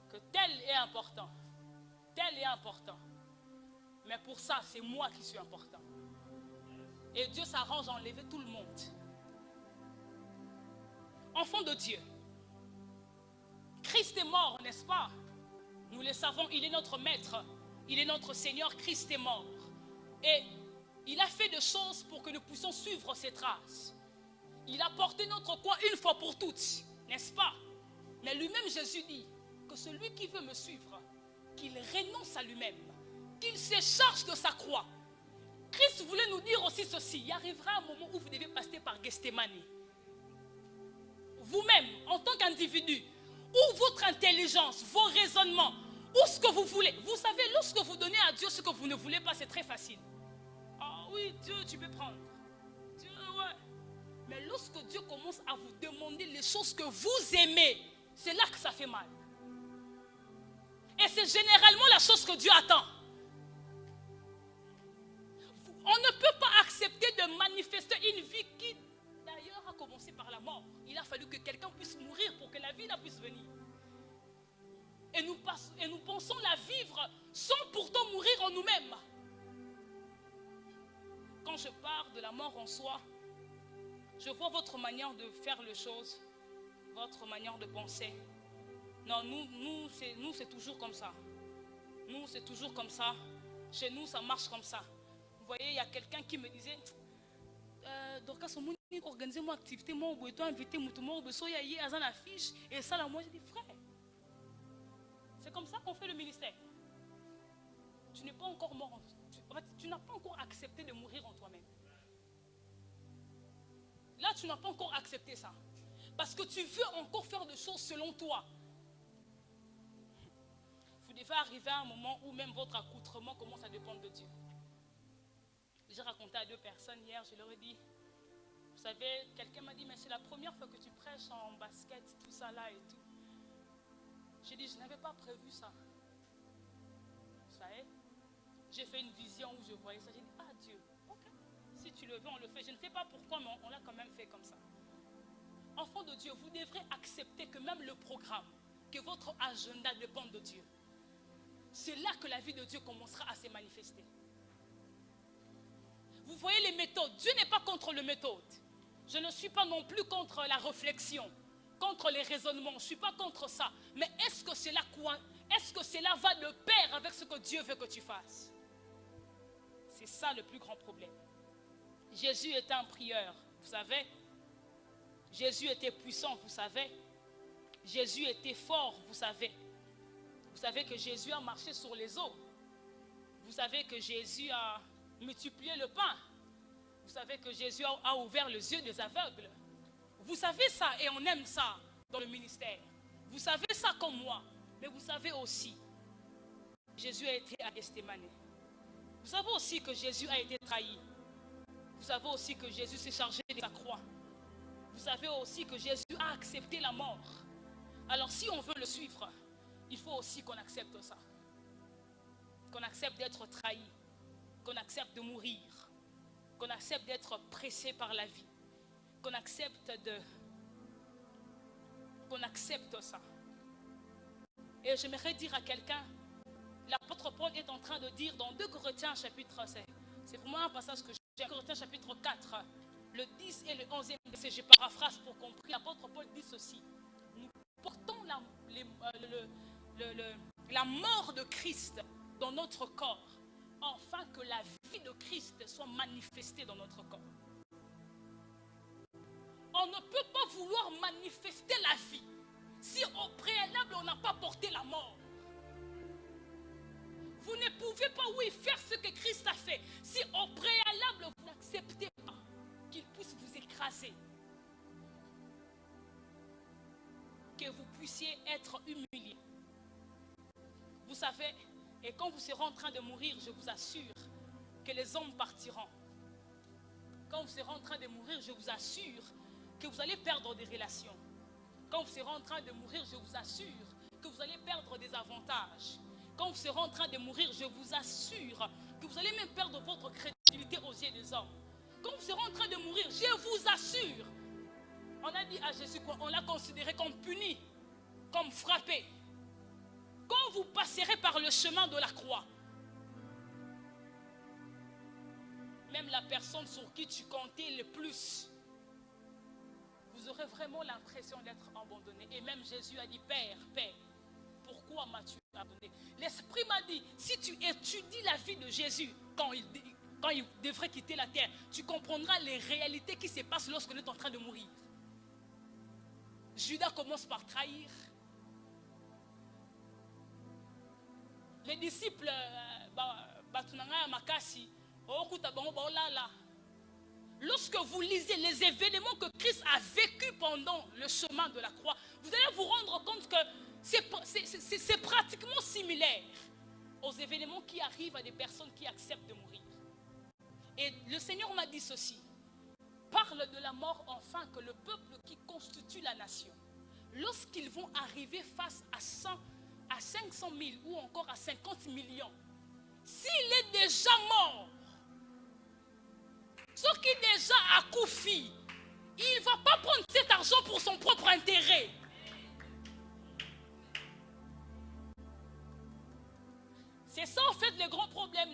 que tel est important. Tel est important. Mais pour ça, c'est moi qui suis important. Et Dieu s'arrange à enlever tout le monde. Enfant de Dieu, Christ est mort, n'est-ce pas? Nous le savons, il est notre maître. Il est notre Seigneur, Christ est mort. Et il a fait des choses pour que nous puissions suivre ses traces. Il a porté notre croix une fois pour toutes, n'est-ce pas? Mais lui-même, Jésus dit que celui qui veut me suivre, qu'il renonce à lui-même, qu'il se charge de sa croix. Christ voulait nous dire aussi ceci. Il arrivera un moment où vous devez passer par Gethsémane. Vous-même, en tant qu'individu, ou votre intelligence, vos raisonnements, ou ce que vous voulez. Vous savez, lorsque vous donnez à Dieu ce que vous ne voulez pas, c'est très facile. Ah oui, Dieu, tu peux prendre. Dieu, ouais. Mais lorsque Dieu commence à vous demander les choses que vous aimez, c'est là que ça fait mal. Et c'est généralement la chose que Dieu attend. On ne peut pas accepter de manifester une vie qui, d'ailleurs, a commencé par la mort. Il a fallu que quelqu'un puisse mourir pour que la vie puisse venir. Et nous pensons la vivre sans pourtant mourir en nous-mêmes. Quand je parle de la mort en soi, je vois votre manière de faire les choses, votre manière de penser. Non, nous c'est toujours comme ça. Nous, c'est toujours comme ça. Chez nous, ça marche comme ça. Vous voyez, il y a quelqu'un qui me disait Dorcas, organisez moi activité, moi, on doit inviter moi, soya hier à la fiche. Et ça, là, moi, j'ai dit frère, c'est comme ça qu'on fait le ministère. Tu n'es pas encore mort. Tu n'as pas encore accepté de mourir en toi-même. Là, tu n'as pas encore accepté ça. Parce que tu veux encore faire des choses selon toi. Vous devez arriver à un moment où même votre accoutrement commence à dépendre de Dieu. J'ai raconté à 2 personnes hier, je leur ai dit, vous savez, quelqu'un m'a dit, mais c'est la première fois que tu prêches en basket, tout ça là et tout. J'ai dit, je n'avais pas prévu ça. Vous savez, j'ai fait une vision où je voyais ça. J'ai dit, ah Dieu, ok, si tu le veux, on le fait. Je ne sais pas pourquoi, mais on l'a quand même fait comme ça. Enfant de Dieu, vous devrez accepter que même le programme, que votre agenda dépend de Dieu. C'est là que la vie de Dieu commencera à se manifester. Vous voyez les méthodes. Dieu n'est pas contre les méthodes. Je ne suis pas non plus contre la réflexion, contre les raisonnements. Je ne suis pas contre ça. Mais est-ce que cela va de pair avec ce que Dieu veut que tu fasses? C'est ça le plus grand problème. Jésus était un prieur, vous savez. Jésus était puissant, vous savez. Jésus était fort, vous savez. Vous savez que Jésus a marché sur les eaux. Vous savez que Jésus a multiplié le pain. Vous savez que Jésus a ouvert les yeux des aveugles. Vous savez ça et on aime ça. dans le ministère. Vous savez ça comme moi, mais vous savez aussi, Jésus a été à Gethsémane. Vous savez aussi que Jésus a été trahi. Vous savez aussi que Jésus s'est chargé de sa croix. Vous savez aussi que Jésus a accepté la mort. Alors si on veut le suivre, il faut aussi qu'on accepte ça. Qu'on accepte d'être trahi. Qu'on accepte de mourir. Qu'on accepte d'être pressé par la vie. Qu'on accepte ça. Et j'aimerais dire à quelqu'un, l'apôtre Paul est en train de dire dans 2 Corinthiens chapitre 7, c'est vraiment un passage que j'ai, 2 Corinthiens chapitre 4, le 10 et le 11e verset, je paraphrase pour comprendre. L'apôtre Paul dit ceci: nous portons la mort de Christ dans notre corps, afin que la vie de Christ soit manifestée dans notre corps. On ne peut pas vouloir manifester la vie si au préalable on n'a pas porté la mort. Vous ne pouvez pas, oui, faire ce que Christ a fait si au préalable vous n'acceptez pas qu'il puisse vous écraser. Que vous puissiez être humilié. Vous savez, et quand vous serez en train de mourir, je vous assure que les hommes partiront. Quand vous serez en train de mourir, je vous assure que vous allez perdre des relations. Quand vous serez en train de mourir, je vous assure que vous allez perdre des avantages. Quand vous serez en train de mourir, je vous assure que vous allez même perdre votre crédibilité aux yeux des hommes. Quand vous serez en train de mourir, je vous assure, on a dit à Jésus quoi? On l'a considéré comme puni, comme frappé. Quand vous passerez par le chemin de la croix, même la personne sur qui tu comptais le plus, vous aurez vraiment l'impression d'être abandonné. Et même Jésus a dit: Père, Père, pourquoi m'as-tu abandonné? L'Esprit m'a dit, si tu étudies la vie de Jésus, quand il devrait quitter la terre, tu comprendras les réalités qui se passent lorsqu'on est en train de mourir. Judas commence par trahir. Les disciples, lorsque vous lisez les événements que Christ a vécu pendant le chemin de la croix, vous allez vous rendre compte que c'est pratiquement similaire aux événements qui arrivent à des personnes qui acceptent de mourir. Et le Seigneur m'a dit ceci: parle de la mort afin que le peuple qui constitue la nation, lorsqu'ils vont arriver face à 500 000 ou encore à 50 millions, s'il est déjà mort, ce qui est déjà à Koufi, il ne va pas prendre cet argent pour son propre intérêt. C'est ça en fait le grand problème.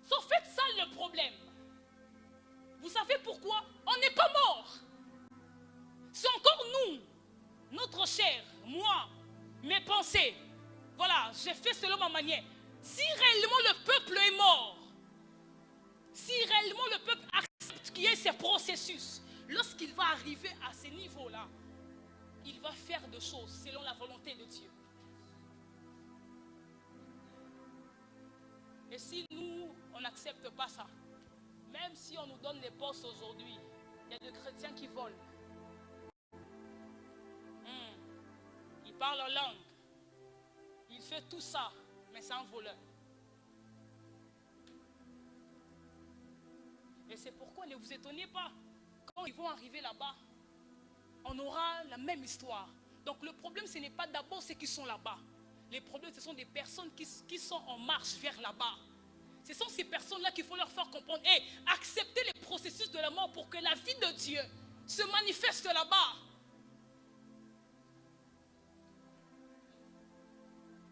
C'est en fait ça le problème. Vous savez pourquoi? On n'est pas mort. C'est encore nous, notre chair, moi, mes pensées. Voilà, j'ai fait selon ma manière. Si réellement le peuple est mort, si réellement le peuple accepte qu'il y ait ces processus, lorsqu'il va arriver à ce niveau-là, il va faire des choses selon la volonté de Dieu. Et si nous, on n'accepte pas ça, même si on nous donne les postes aujourd'hui, il y a des chrétiens qui volent. Il parle en langue. Il fait tout ça, mais c'est un voleur. Et c'est pourquoi ne vous étonnez pas. Quand ils vont arriver là-bas, on aura la même histoire. Donc le problème, ce n'est pas d'abord ceux qui sont là-bas. Les problèmes, ce sont des personnes qui sont en marche vers là-bas. Ce sont ces personnes-là qu'il faut leur faire comprendre. Et accepter les processus de la mort pour que la vie de Dieu se manifeste là-bas.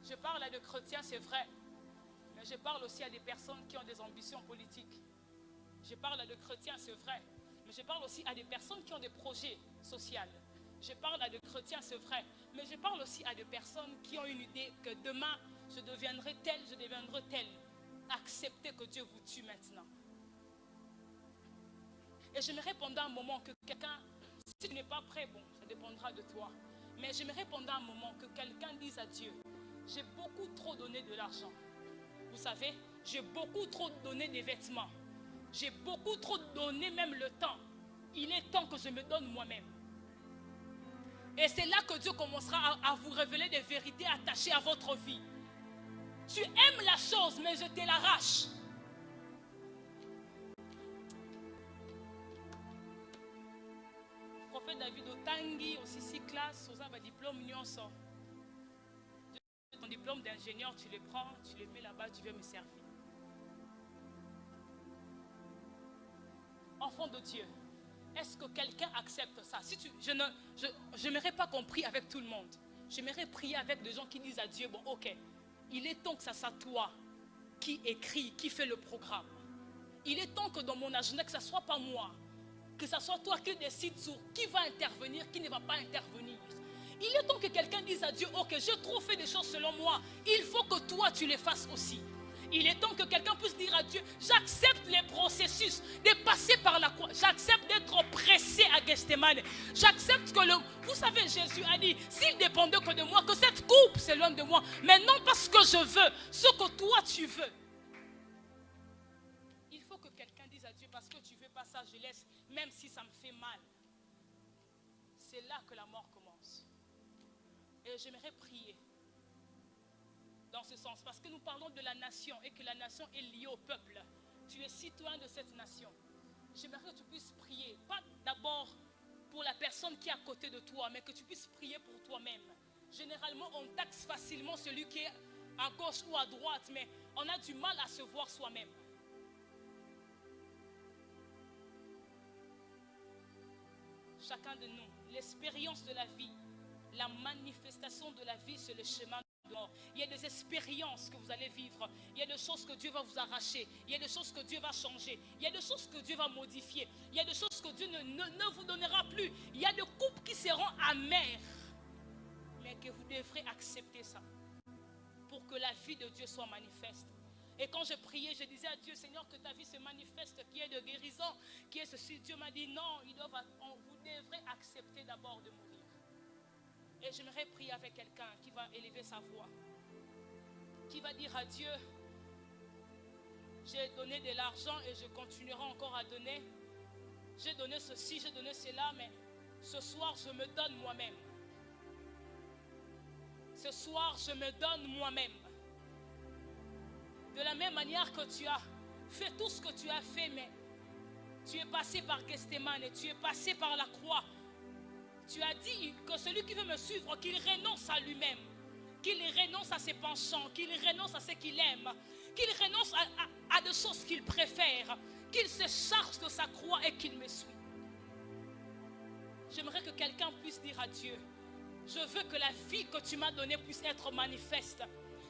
Je parle à des chrétiens, c'est vrai. Mais je parle aussi à des personnes qui ont des ambitions politiques. Je parle à des chrétiens, c'est vrai. Mais je parle aussi à des personnes qui ont des projets sociaux. Je parle à des chrétiens, c'est vrai. Mais je parle aussi à des personnes qui ont une idée que demain, je deviendrai tel, je deviendrai tel. Acceptez que Dieu vous tue maintenant. Et j'aimerais pendant un moment que quelqu'un, si tu n'es pas prêt, bon, ça dépendra de toi. Mais j'aimerais pendant un moment que quelqu'un dise à Dieu: j'ai beaucoup trop donné de l'argent. Vous savez, j'ai beaucoup trop donné des vêtements. J'ai beaucoup trop donné même le temps. il est temps que je me donne moi-même. Et c'est là que Dieu commencera à vous révéler des vérités attachées à votre vie. Tu aimes la chose, mais je te l'arrache. Prophète David Otangi, aussi 6 classes, aux un diplôme, nyonso. Ton diplôme d'ingénieur, tu le prends, tu le mets là-bas, tu veux me servir. Enfant de Dieu, est-ce que quelqu'un accepte ça? Si je n'aimerais pas qu'on prie avec tout le monde. J'aimerais prier avec des gens qui disent à Dieu, bon ok, il est temps que ça soit toi qui écrit, qui fait le programme. Il est temps que dans mon agenda, que ce ne soit pas moi, que ce soit toi qui décides sur qui va intervenir, qui ne va pas intervenir. Il est temps que quelqu'un dise à Dieu, ok, j'ai trop fait des choses selon moi, il faut que toi tu les fasses aussi. Il est temps que quelqu'un puisse dire à Dieu, j'accepte les processus de passer par la croix. J'accepte d'être pressé à Gethsémane. J'accepte que vous savez, Jésus a dit, s'il dépendait que de moi, que cette coupe s'éloigne de moi. Mais non parce que je veux, ce que toi tu veux. Il faut que quelqu'un dise à Dieu, parce que tu veux pas ça, je laisse, même si ça me fait mal. C'est là que la mort commence. Et j'aimerais prier dans ce sens, parce que nous parlons de la nation et que la nation est liée au peuple. Tu es citoyen de cette nation. J'aimerais que tu puisses prier, pas d'abord pour la personne qui est à côté de toi, mais que tu puisses prier pour toi-même. Généralement, on taxe facilement celui qui est à gauche ou à droite, mais on a du mal à se voir soi-même. Chacun de nous, l'expérience de la vie, la manifestation de la vie, c'est le chemin. Il y a des expériences que vous allez vivre. Il y a des choses que Dieu va vous arracher. Il y a des choses que Dieu va changer. Il y a des choses que Dieu va modifier. Il y a des choses que Dieu ne vous donnera plus. Il y a des coupes qui seront amères. Mais que vous devrez accepter ça pour que la vie de Dieu soit manifeste. Et quand je priais, je disais à Dieu, Seigneur, que ta vie se manifeste, qu'il y ait de guérison, qu'il y ait ceci. Dieu m'a dit, non, vous devrez accepter d'abord de mourir. Et j'aimerais prier avec quelqu'un qui va élever sa voix, qui va dire à Dieu, j'ai donné de l'argent et je continuerai encore à donner. J'ai donné ceci, j'ai donné cela, mais ce soir, je me donne moi-même. Ce soir, je me donne moi-même. De la même manière que tu as fait tout ce que tu as fait, mais tu es passé par Gethsémane, tu es passé par la croix. Tu as dit que celui qui veut me suivre, qu'il renonce à lui-même, qu'il renonce à ses penchants, qu'il renonce à ce qu'il aime, qu'il renonce à des choses qu'il préfère, qu'il se charge de sa croix et qu'il me suit. J'aimerais que quelqu'un puisse dire à Dieu, je veux que la vie que tu m'as donnée puisse être manifeste.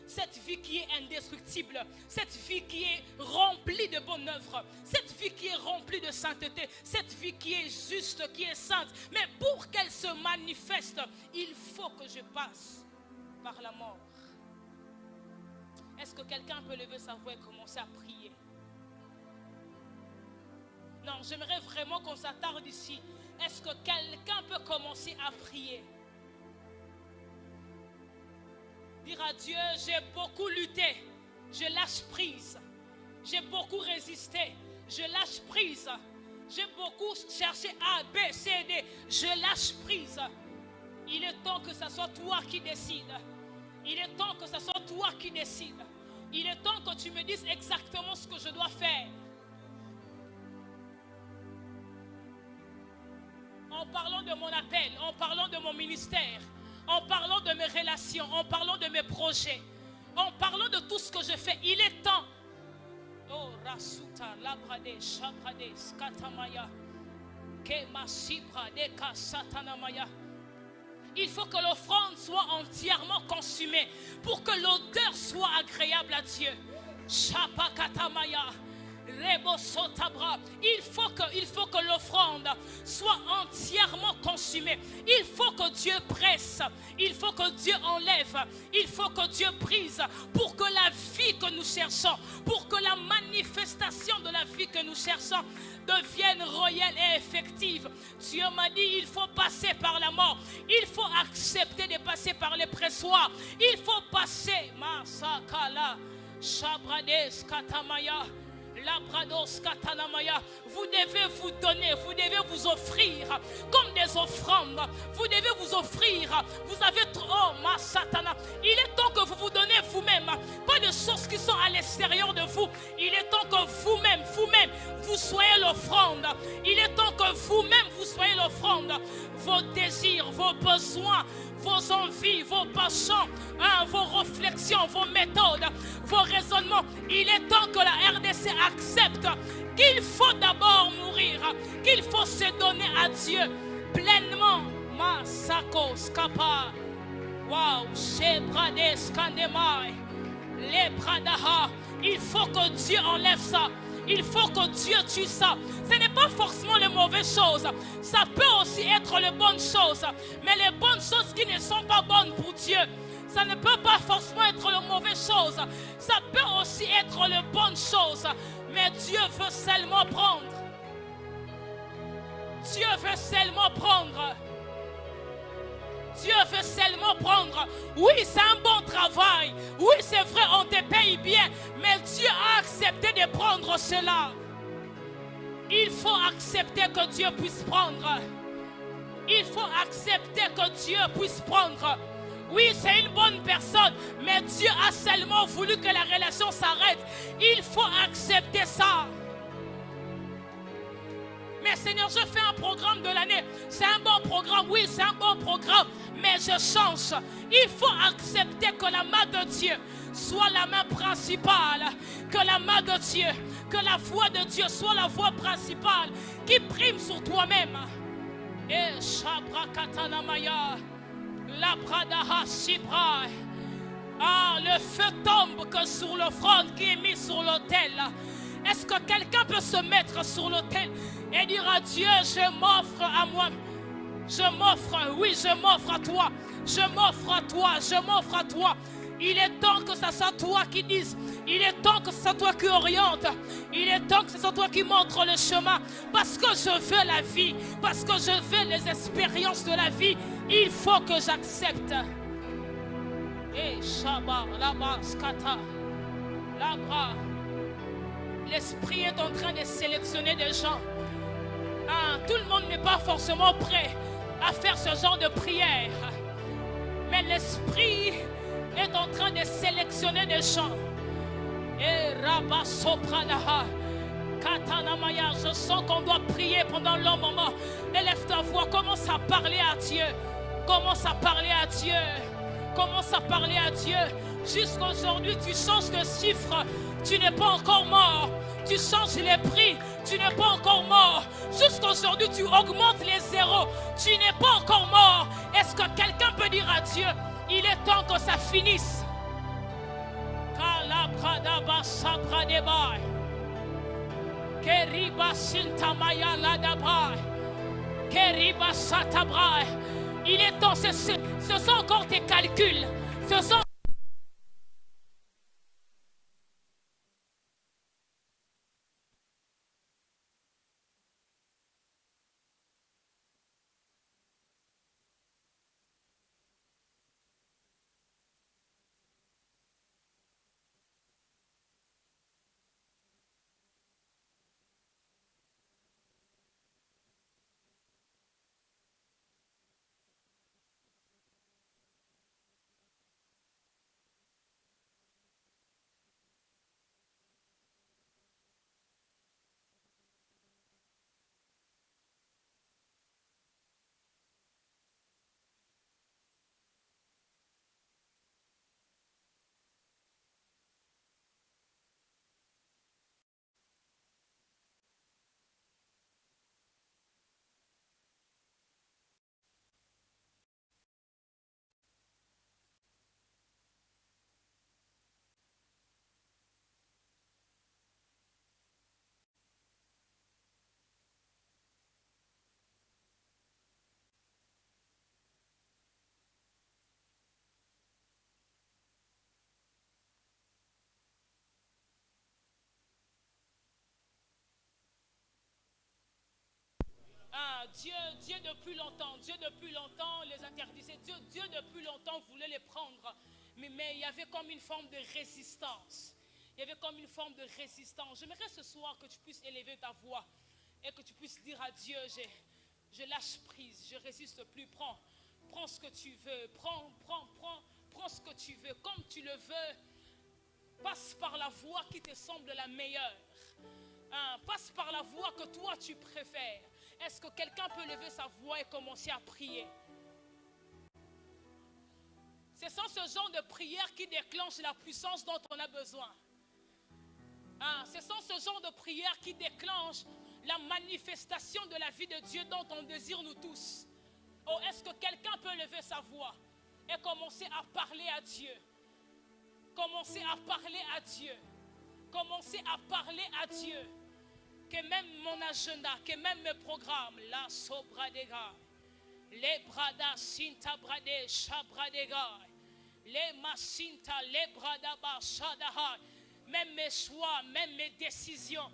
Cette vie qui est indestructible, cette vie qui est remplie de bonnes œuvres, cette vie qui est remplie de sainteté, cette vie qui est juste, qui est sainte. Mais pour qu'elle se manifeste, il faut que je passe par la mort. Est-ce que quelqu'un peut lever sa voix et commencer à prier? Non, j'aimerais vraiment qu'on s'attarde ici. Est-ce que quelqu'un peut commencer à prier? Dire à Dieu, j'ai beaucoup lutté, je lâche prise. J'ai beaucoup résisté, je lâche prise. J'ai beaucoup cherché A, B, C, D, je lâche prise. Il est temps que ce soit toi qui décides. Il est temps que ce soit toi qui décides. Il est temps que tu me dises exactement ce que je dois faire. En parlant de mon appel, en parlant de mon ministère, en parlant de mes relations, en parlant de mes projets, en parlant de tout ce que je fais, il est temps. Oh, Rasuta, Labrade, Shabrade, Skatamaya, Kema Sibrade, Kasatanamaya. Il faut que l'offrande soit entièrement consumée pour que l'odeur soit agréable à Dieu. Shapakatamaya. Il faut que l'offrande soit entièrement consumée. Il faut que Dieu presse. Il faut que Dieu enlève. Il faut que Dieu brise pour que la vie que nous cherchons, pour que la manifestation de la vie que nous cherchons devienne réelle et effective. Dieu m'a dit, il faut passer par la mort. Il faut accepter de passer par les pressoirs. Il faut passer. Masakala, Shabrades, Katamaya. Vous devez vous donner, vous devez vous offrir comme des offrandes. Vous devez vous offrir. Vous avez trop, oh ma satana. Il est temps que vous vous donnez vous-même. Pas de choses qui sont à l'extérieur de vous. Il est temps que vous-même, vous soyez l'offrande. Il est temps que vous-même, vous soyez l'offrande. Vos désirs, vos besoins, vos envies, vos passions, vos réflexions, vos méthodes, vos raisonnements. Il est temps que la RDC accepte qu'il faut d'abord mourir, qu'il faut se donner à Dieu pleinement. Masako skapa. Wow, shebrade skandemai. Les bradaha. Il faut que Dieu enlève ça. Il faut que Dieu tue ça. Ce n'est pas forcément les mauvaises choses. Ça peut aussi être les bonnes choses. Mais les bonnes choses qui ne sont pas bonnes pour Dieu, ça ne peut pas forcément être les mauvaises choses. Ça peut aussi être les bonnes choses. Mais Dieu veut seulement prendre. Dieu veut seulement prendre. Dieu veut seulement prendre. Oui, c'est un bon travail. Oui, c'est vrai, on te paye bien. Mais Dieu a accepté de prendre cela. Il faut accepter que Dieu puisse prendre. Il faut accepter que Dieu puisse prendre. Oui, c'est une bonne personne, mais Dieu a seulement voulu que la relation s'arrête. Il faut accepter ça. Mais Seigneur, je fais un programme de l'année. C'est un bon programme, oui, c'est un bon programme. Mais je change. Il faut accepter que la main de Dieu soit la main principale. Que la main de Dieu, que la voix de Dieu soit la voix principale qui prime sur toi-même. Et Shabra Katanamaya, la Pradaha Shibra. Ah, le feu tombe que sur l'offrande qui est mise sur l'autel. Est-ce que quelqu'un peut se mettre sur l'autel et dire à Dieu, je m'offre à moi. Je m'offre, oui, je m'offre à toi. Je m'offre à toi, je m'offre à toi. Il est temps que ce soit toi qui dise. Il est temps que ce soit toi qui oriente. Il est temps que ce soit toi qui montre le chemin. Parce que je veux la vie. Parce que je veux les expériences de la vie. Il faut que j'accepte. Et Shabbat, là-bas, Skata, là-bas. L'esprit est en train de sélectionner des gens. Tout le monde n'est pas forcément prêt à faire ce genre de prière. Mais l'esprit est en train de sélectionner des gens. Et Rabba Sopranaha, Katanamaya, je sens qu'on doit prier pendant un long moment. Élève ta voix, commence à parler à Dieu. Commence à parler à Dieu. Commence à parler à Dieu. Jusqu'aujourd'hui, tu changes de chiffre. Tu n'es pas encore mort. Tu changes les prix. Tu n'es pas encore mort. Jusqu'aujourd'hui, tu augmentes les zéros. Tu n'es pas encore mort. Est-ce que quelqu'un peut dire à Dieu, il est temps que ça finisse? Il est temps, ce sont encore tes calculs. Ce sont Dieu depuis longtemps les interdisait. Dieu depuis longtemps voulait les prendre. Mais il y avait comme une forme de résistance. Il y avait comme une forme de résistance. J'aimerais ce soir que tu puisses élever ta voix et que tu puisses dire à Dieu, je lâche prise, je ne résiste plus. Prends ce que tu veux. Prends ce que tu veux, comme tu le veux. Passe par la voie qui te semble la meilleure. Passe par la voie que toi tu préfères. Est-ce que quelqu'un peut lever sa voix et commencer à prier? Ce sont ce genre de prières qui déclenchent la puissance dont on a besoin. Ce sont ce genre de prières qui déclenchent la manifestation de la vie de Dieu dont on désire nous tous. Oh, est-ce que quelqu'un peut lever sa voix et commencer à parler à Dieu? Commencer à parler à Dieu. Commencer à parler à Dieu. Que même mon agenda, que même mes programmes, la sobradega, les brada sinta brade shabradega, les masinta, les brada bashadaha, même mes choix, même mes décisions,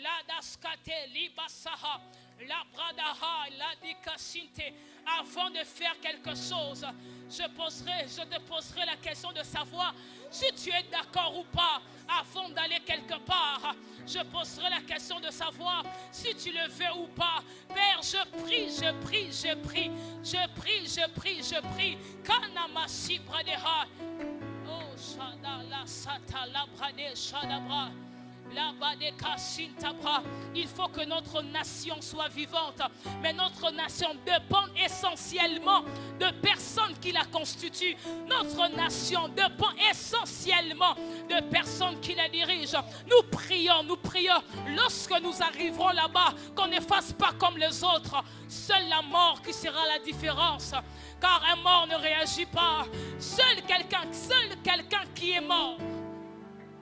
la daskate, libasaha, la bradaha, la dikasinte, avant de faire quelque chose, je te poserai la question de savoir si tu es d'accord ou pas avant d'aller quelque part. Je poserai la question de savoir si tu le veux ou pas. Père, je prie. Kanamasi bradeha. Oh, shada la sata la brade shadabra. Il faut que notre nation soit vivante, mais notre nation dépend essentiellement de personnes qui la constituent. Notre nation dépend essentiellement de personnes qui la dirigent. Nous prions, lorsque nous arriverons là-bas, qu'on ne fasse pas comme les autres. Seule la mort qui sera la différence, car un mort ne réagit pas. Seul quelqu'un qui est mort.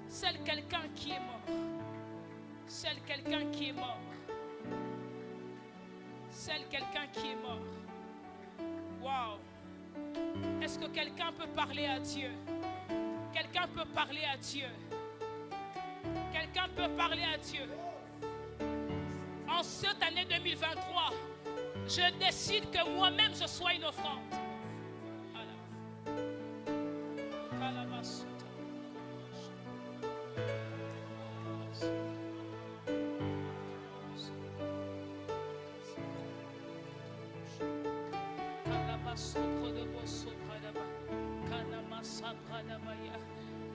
Seul quelqu'un qui est mort. Seul quelqu'un qui est mort. Seul quelqu'un qui est mort. Wow. Est-ce que quelqu'un peut parler à Dieu? Quelqu'un peut parler à Dieu. Quelqu'un peut parler à Dieu. En cette année 2023, je décide que moi-même je sois une offrande.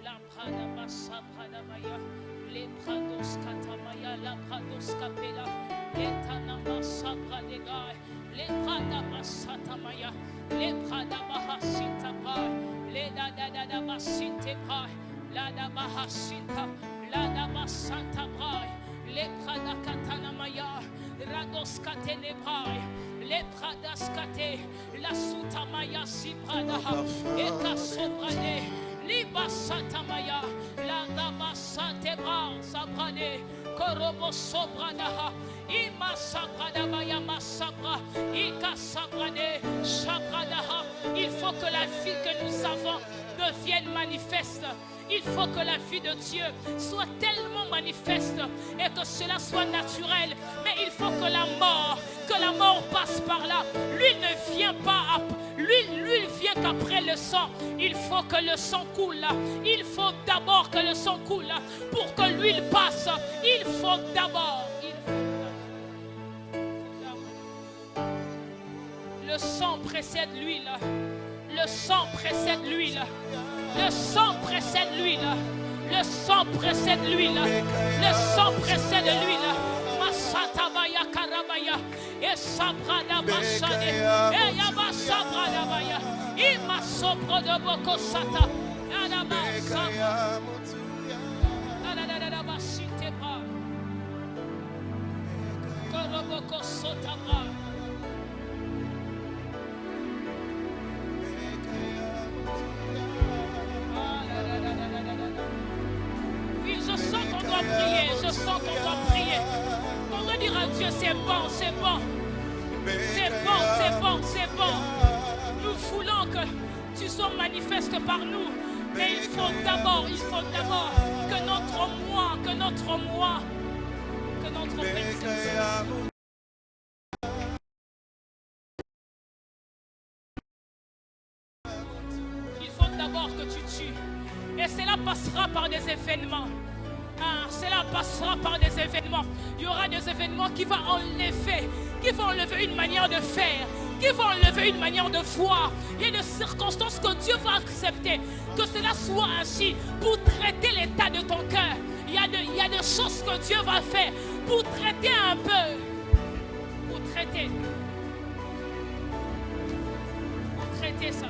La Prada Pradamaya, les Prados Katamaya, la Prados Capella, les Tanamasa Pradega, les Prada Basatamaya, les Prada Bahasita Bra, les Dada Basinte Bra, la Dabahasita, la Dabasanta Bra, les Prada Katanamaya, Rados Katene Bra, les Pradas Kate, la Sutamaya Sibrada, et Kasobrade. Liba Satamaya, la Daba Satebra, Sabrane, Korobo Sobranaha, Ima Sabradabaya Masabra, Ika Sabrane, Sabranaha. Il faut que la vie que nous avons devienne manifeste. Il faut que la vie de Dieu soit tellement manifeste et que cela soit naturel. Mais il faut que la mort passe par là. L'huile ne vient pas l'huile vient qu'après le sang. Il faut que le sang coule. Il faut d'abord que le sang coule pour que l'huile passe. Il faut d'abord. Le sang précède l'huile. Le sang précède l'huile. Le sang précède l'huile. Le sang précède l'huile. Le sang précède l'huile. Masatabaya karabaya. Et sabrada basade. Et yaba sabrada baya. Ima sobro de boko sata. Adaba sabra. Adada basite bra. Koroboko sotabra. Je sens qu'on doit prier. On doit dire à Dieu, c'est bon. C'est bon. Nous voulons que tu sois manifeste par nous. Mais il faut d'abord que notre personne. Il faut d'abord que tu tues. Et cela passera par des événements. Ah, cela passera par des événements. Il y aura des événements qui vont enlever une manière de faire, qui vont enlever une manière de voir. Il y a des circonstances que Dieu va accepter, que cela soit ainsi pour traiter l'état de ton cœur. Il y a des choses que Dieu va faire pour traiter un peu. Pour traiter ça. Pour traiter ça.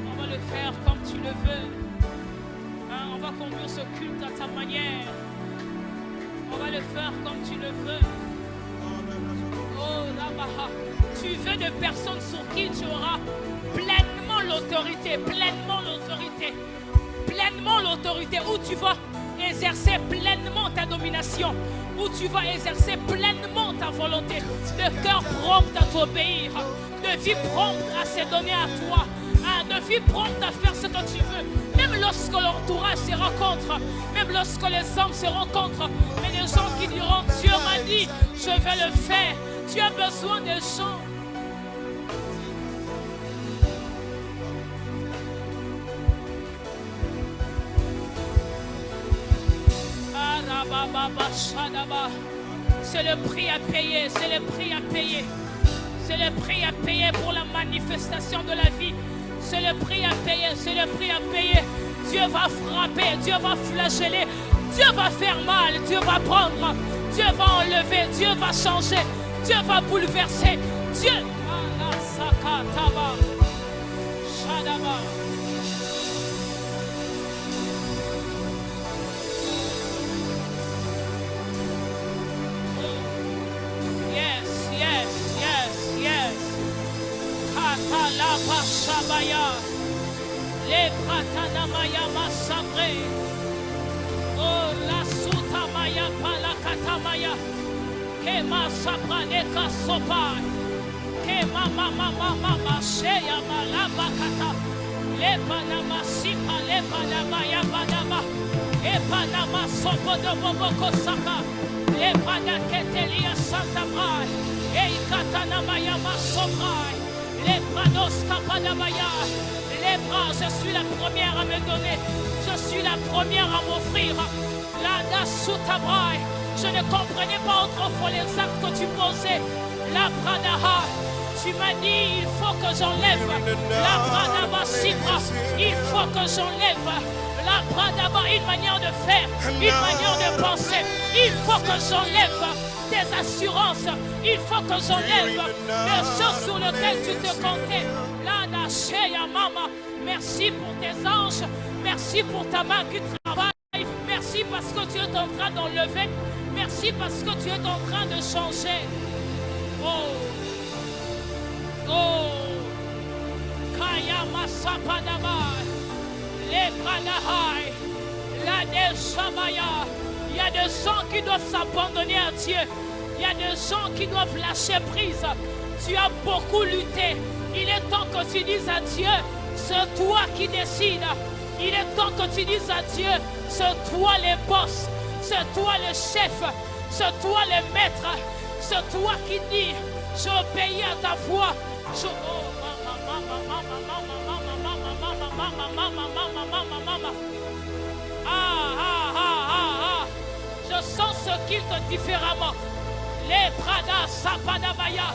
On va le faire comme tu le veux. Hein, on va conduire ce culte à ta manière. On va le faire comme tu le veux. Oh là-bas, tu veux de personnes sur qui tu auras pleinement l'autorité, pleinement l'autorité, où tu vas exercer pleinement ta domination, où tu vas exercer pleinement ta volonté, de cœur prompt à t'obéir, de vie prompte à se donner à toi, de vie prompte à faire ce que tu veux, même lorsque l'entourage se rencontre, même lorsque les hommes se rencontrent, mais les gens qui diront Dieu m'a dit, je vais le faire. Tu as besoin des gens. C'est le prix à payer, c'est le prix à payer. C'est le prix à payer pour la manifestation de la vie. C'est le prix à payer, c'est le prix à payer. Dieu va frapper, Dieu va flageller, Dieu va faire mal, Dieu va prendre, Dieu va enlever, Dieu va changer, Dieu va bouleverser. Dieu. Katalapa Shabaya, le Pratanamaya Masabre, oh la Sutamaya Palakatamaya, Kema Sapraneka Sopa, Kema Mama Sheya Malabakata, le Panama Sipa, le Panamaya Panama, e Panama Sopo de Boboko Saka, le Panaketelia Santa Brai, e Katanamaya Masoprai. Les bras les bras, je suis la première à me donner, je suis la première à m'offrir. La Soutabraï, je ne comprenais pas autrefois les actes que tu posais. La Pradaha, tu m'as dit, il faut que j'enlève. La Pradaba Sibra, il faut que j'enlève. La Pradaba, une manière de faire, une manière de penser, il faut que j'enlève. Tes assurances, il faut que j'enlève les choses sur lesquelles tu te comptais. Là, Sheya Mama, merci pour tes anges, merci pour ta main qui travaille, merci parce que tu es en train d'enlever, merci parce que tu es en train de changer. Oh, Kaya Masapadaba, les Pranahai, la Deshamaya. Il y a des gens qui doivent s'abandonner à Dieu. Il y a des gens qui doivent lâcher prise. Tu as beaucoup lutté. Il est temps que tu dises à Dieu, c'est toi qui décides. Il est temps que tu dises à Dieu, c'est toi les boss, c'est toi le chef, c'est toi le maître, c'est toi qui dis, j'obéis à ta voix. Je sens ce qu'il te différemment. Les Prada Sapadabaya,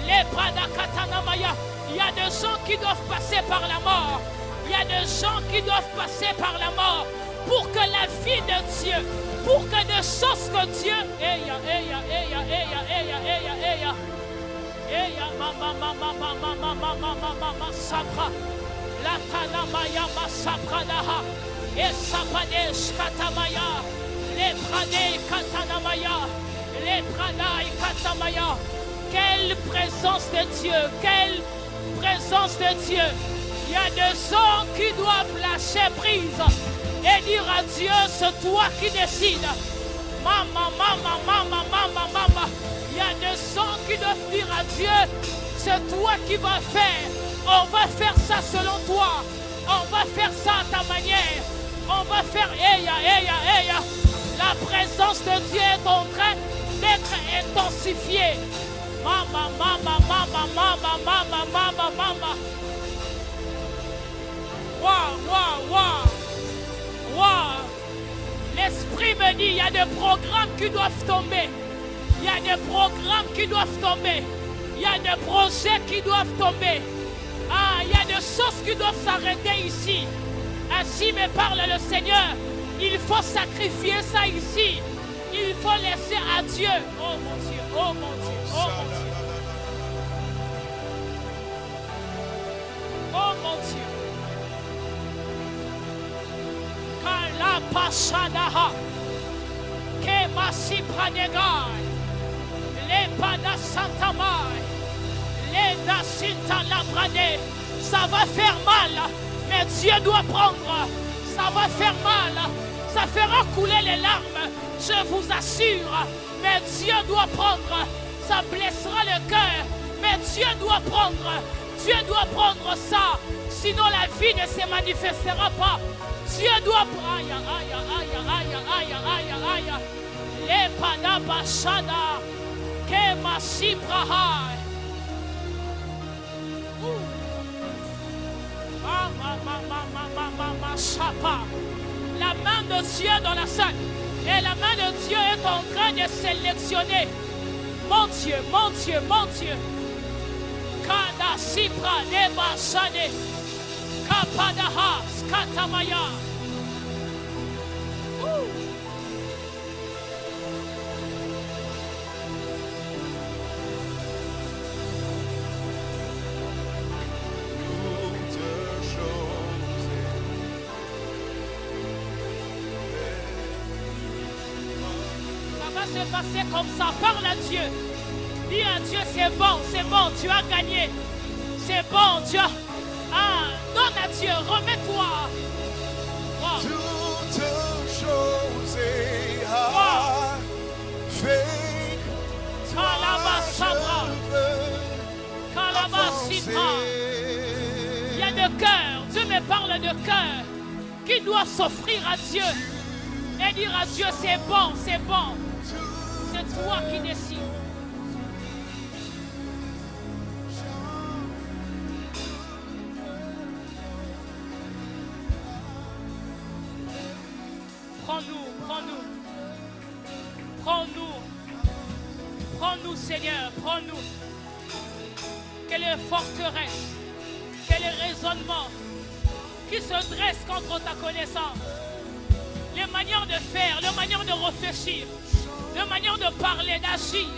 les Prada Katanamaya. Il y a des gens qui doivent passer par la mort. Il y a des gens qui doivent passer par la mort pour que la vie de Dieu, pour que des choses que Dieu. Sabra, la Tanamaya Masapradaha, et Sapadesh Katamaya, les Pradei Katanamaya. Les Pradaï Katamaya. Quelle présence de Dieu, quelle présence de Dieu. Il y a des gens qui doivent lâcher prise et dire à Dieu, c'est toi qui décides. Maman. Il y a des gens qui doivent dire à Dieu, c'est toi qui vas faire. On va faire ça selon toi. On va faire ça à ta manière. On va faire Eya. La présence de Dieu est en train d'être intensifiée. Mama. Wow. L'esprit me dit, il y a des programmes qui doivent tomber. Il y a des programmes qui doivent tomber. Il y a des projets qui doivent tomber. Il y a des choses qui doivent s'arrêter ici. Ainsi me parle le Seigneur. Il faut sacrifier ça ici. Il faut laisser à Dieu. Oh mon Dieu. Kala Pashadaha. Kemasi Pranegai. Lepada Santamai. Leda Sinta Labrane. Ça va faire mal, mais Dieu doit prendre. Ça va faire mal. Ça fera couler les larmes, je vous assure. Mais Dieu doit prendre. Ça blessera le cœur, mais Dieu doit prendre. Dieu doit prendre ça. Sinon la vie ne se manifestera pas. Dieu doit prendre. Aïe. Les padabashada. Kemasi Brahai. La main de Dieu dans la salle. Et la main de Dieu est en train de sélectionner. Mon Dieu. Kada Sipra Neba Sane. Kapadaha Skatamaya. Se passer comme ça, parle à Dieu. Dis à Dieu, c'est bon, tu as gagné. C'est bon, tu as... donne à Dieu, remets-toi. Wow. Toutes choses fait il y a de cœur, Dieu me parle de cœur qui doit s'offrir à Dieu et dire à Dieu, c'est bon. C'est toi qui décides. Prends-nous, Seigneur, prends-nous. Quelle est forteresse, quel est raisonnement qui se dresse contre ta connaissance. Les manières de faire, les manières de réfléchir, les manières de parler, d'agir,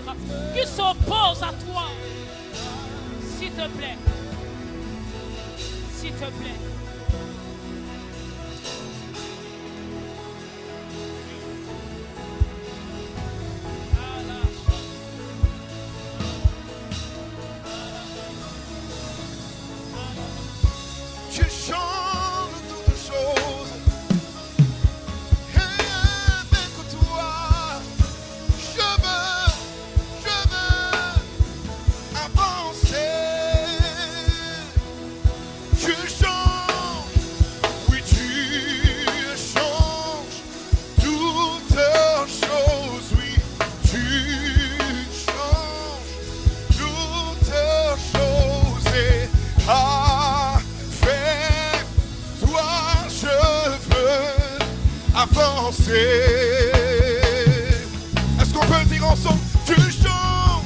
qui s'opposent à toi. S'il te plaît. Tu changes toutes choses. Et avec toi, je veux avancer. Tu changes, oui tu changes toutes choses, oui tu changes toutes choses et toi je veux avancer. Est-ce qu'on peut le dire ensemble? Tu changes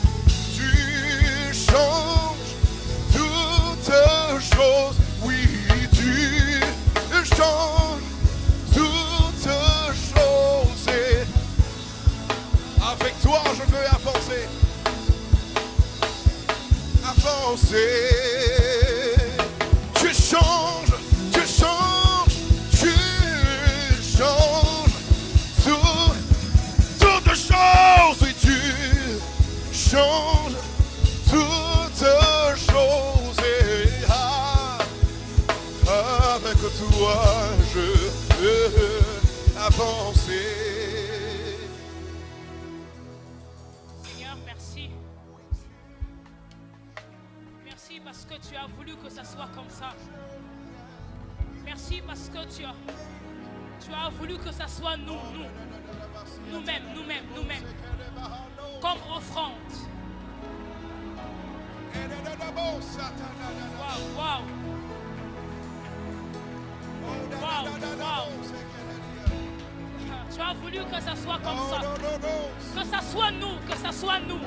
toutes choses, oui tu changes toutes choses et avec toi je veux avancer. Tu changes toutes choses, oui tu changes toutes choses et avec toi je veux avancer. Seigneur, merci. Merci parce que tu as voulu que ça soit comme ça. merci parce que tu as voulu que ça soit nous-mêmes, comme offrande. Wow. Tu as voulu que ça soit comme ça. Que ça soit nous.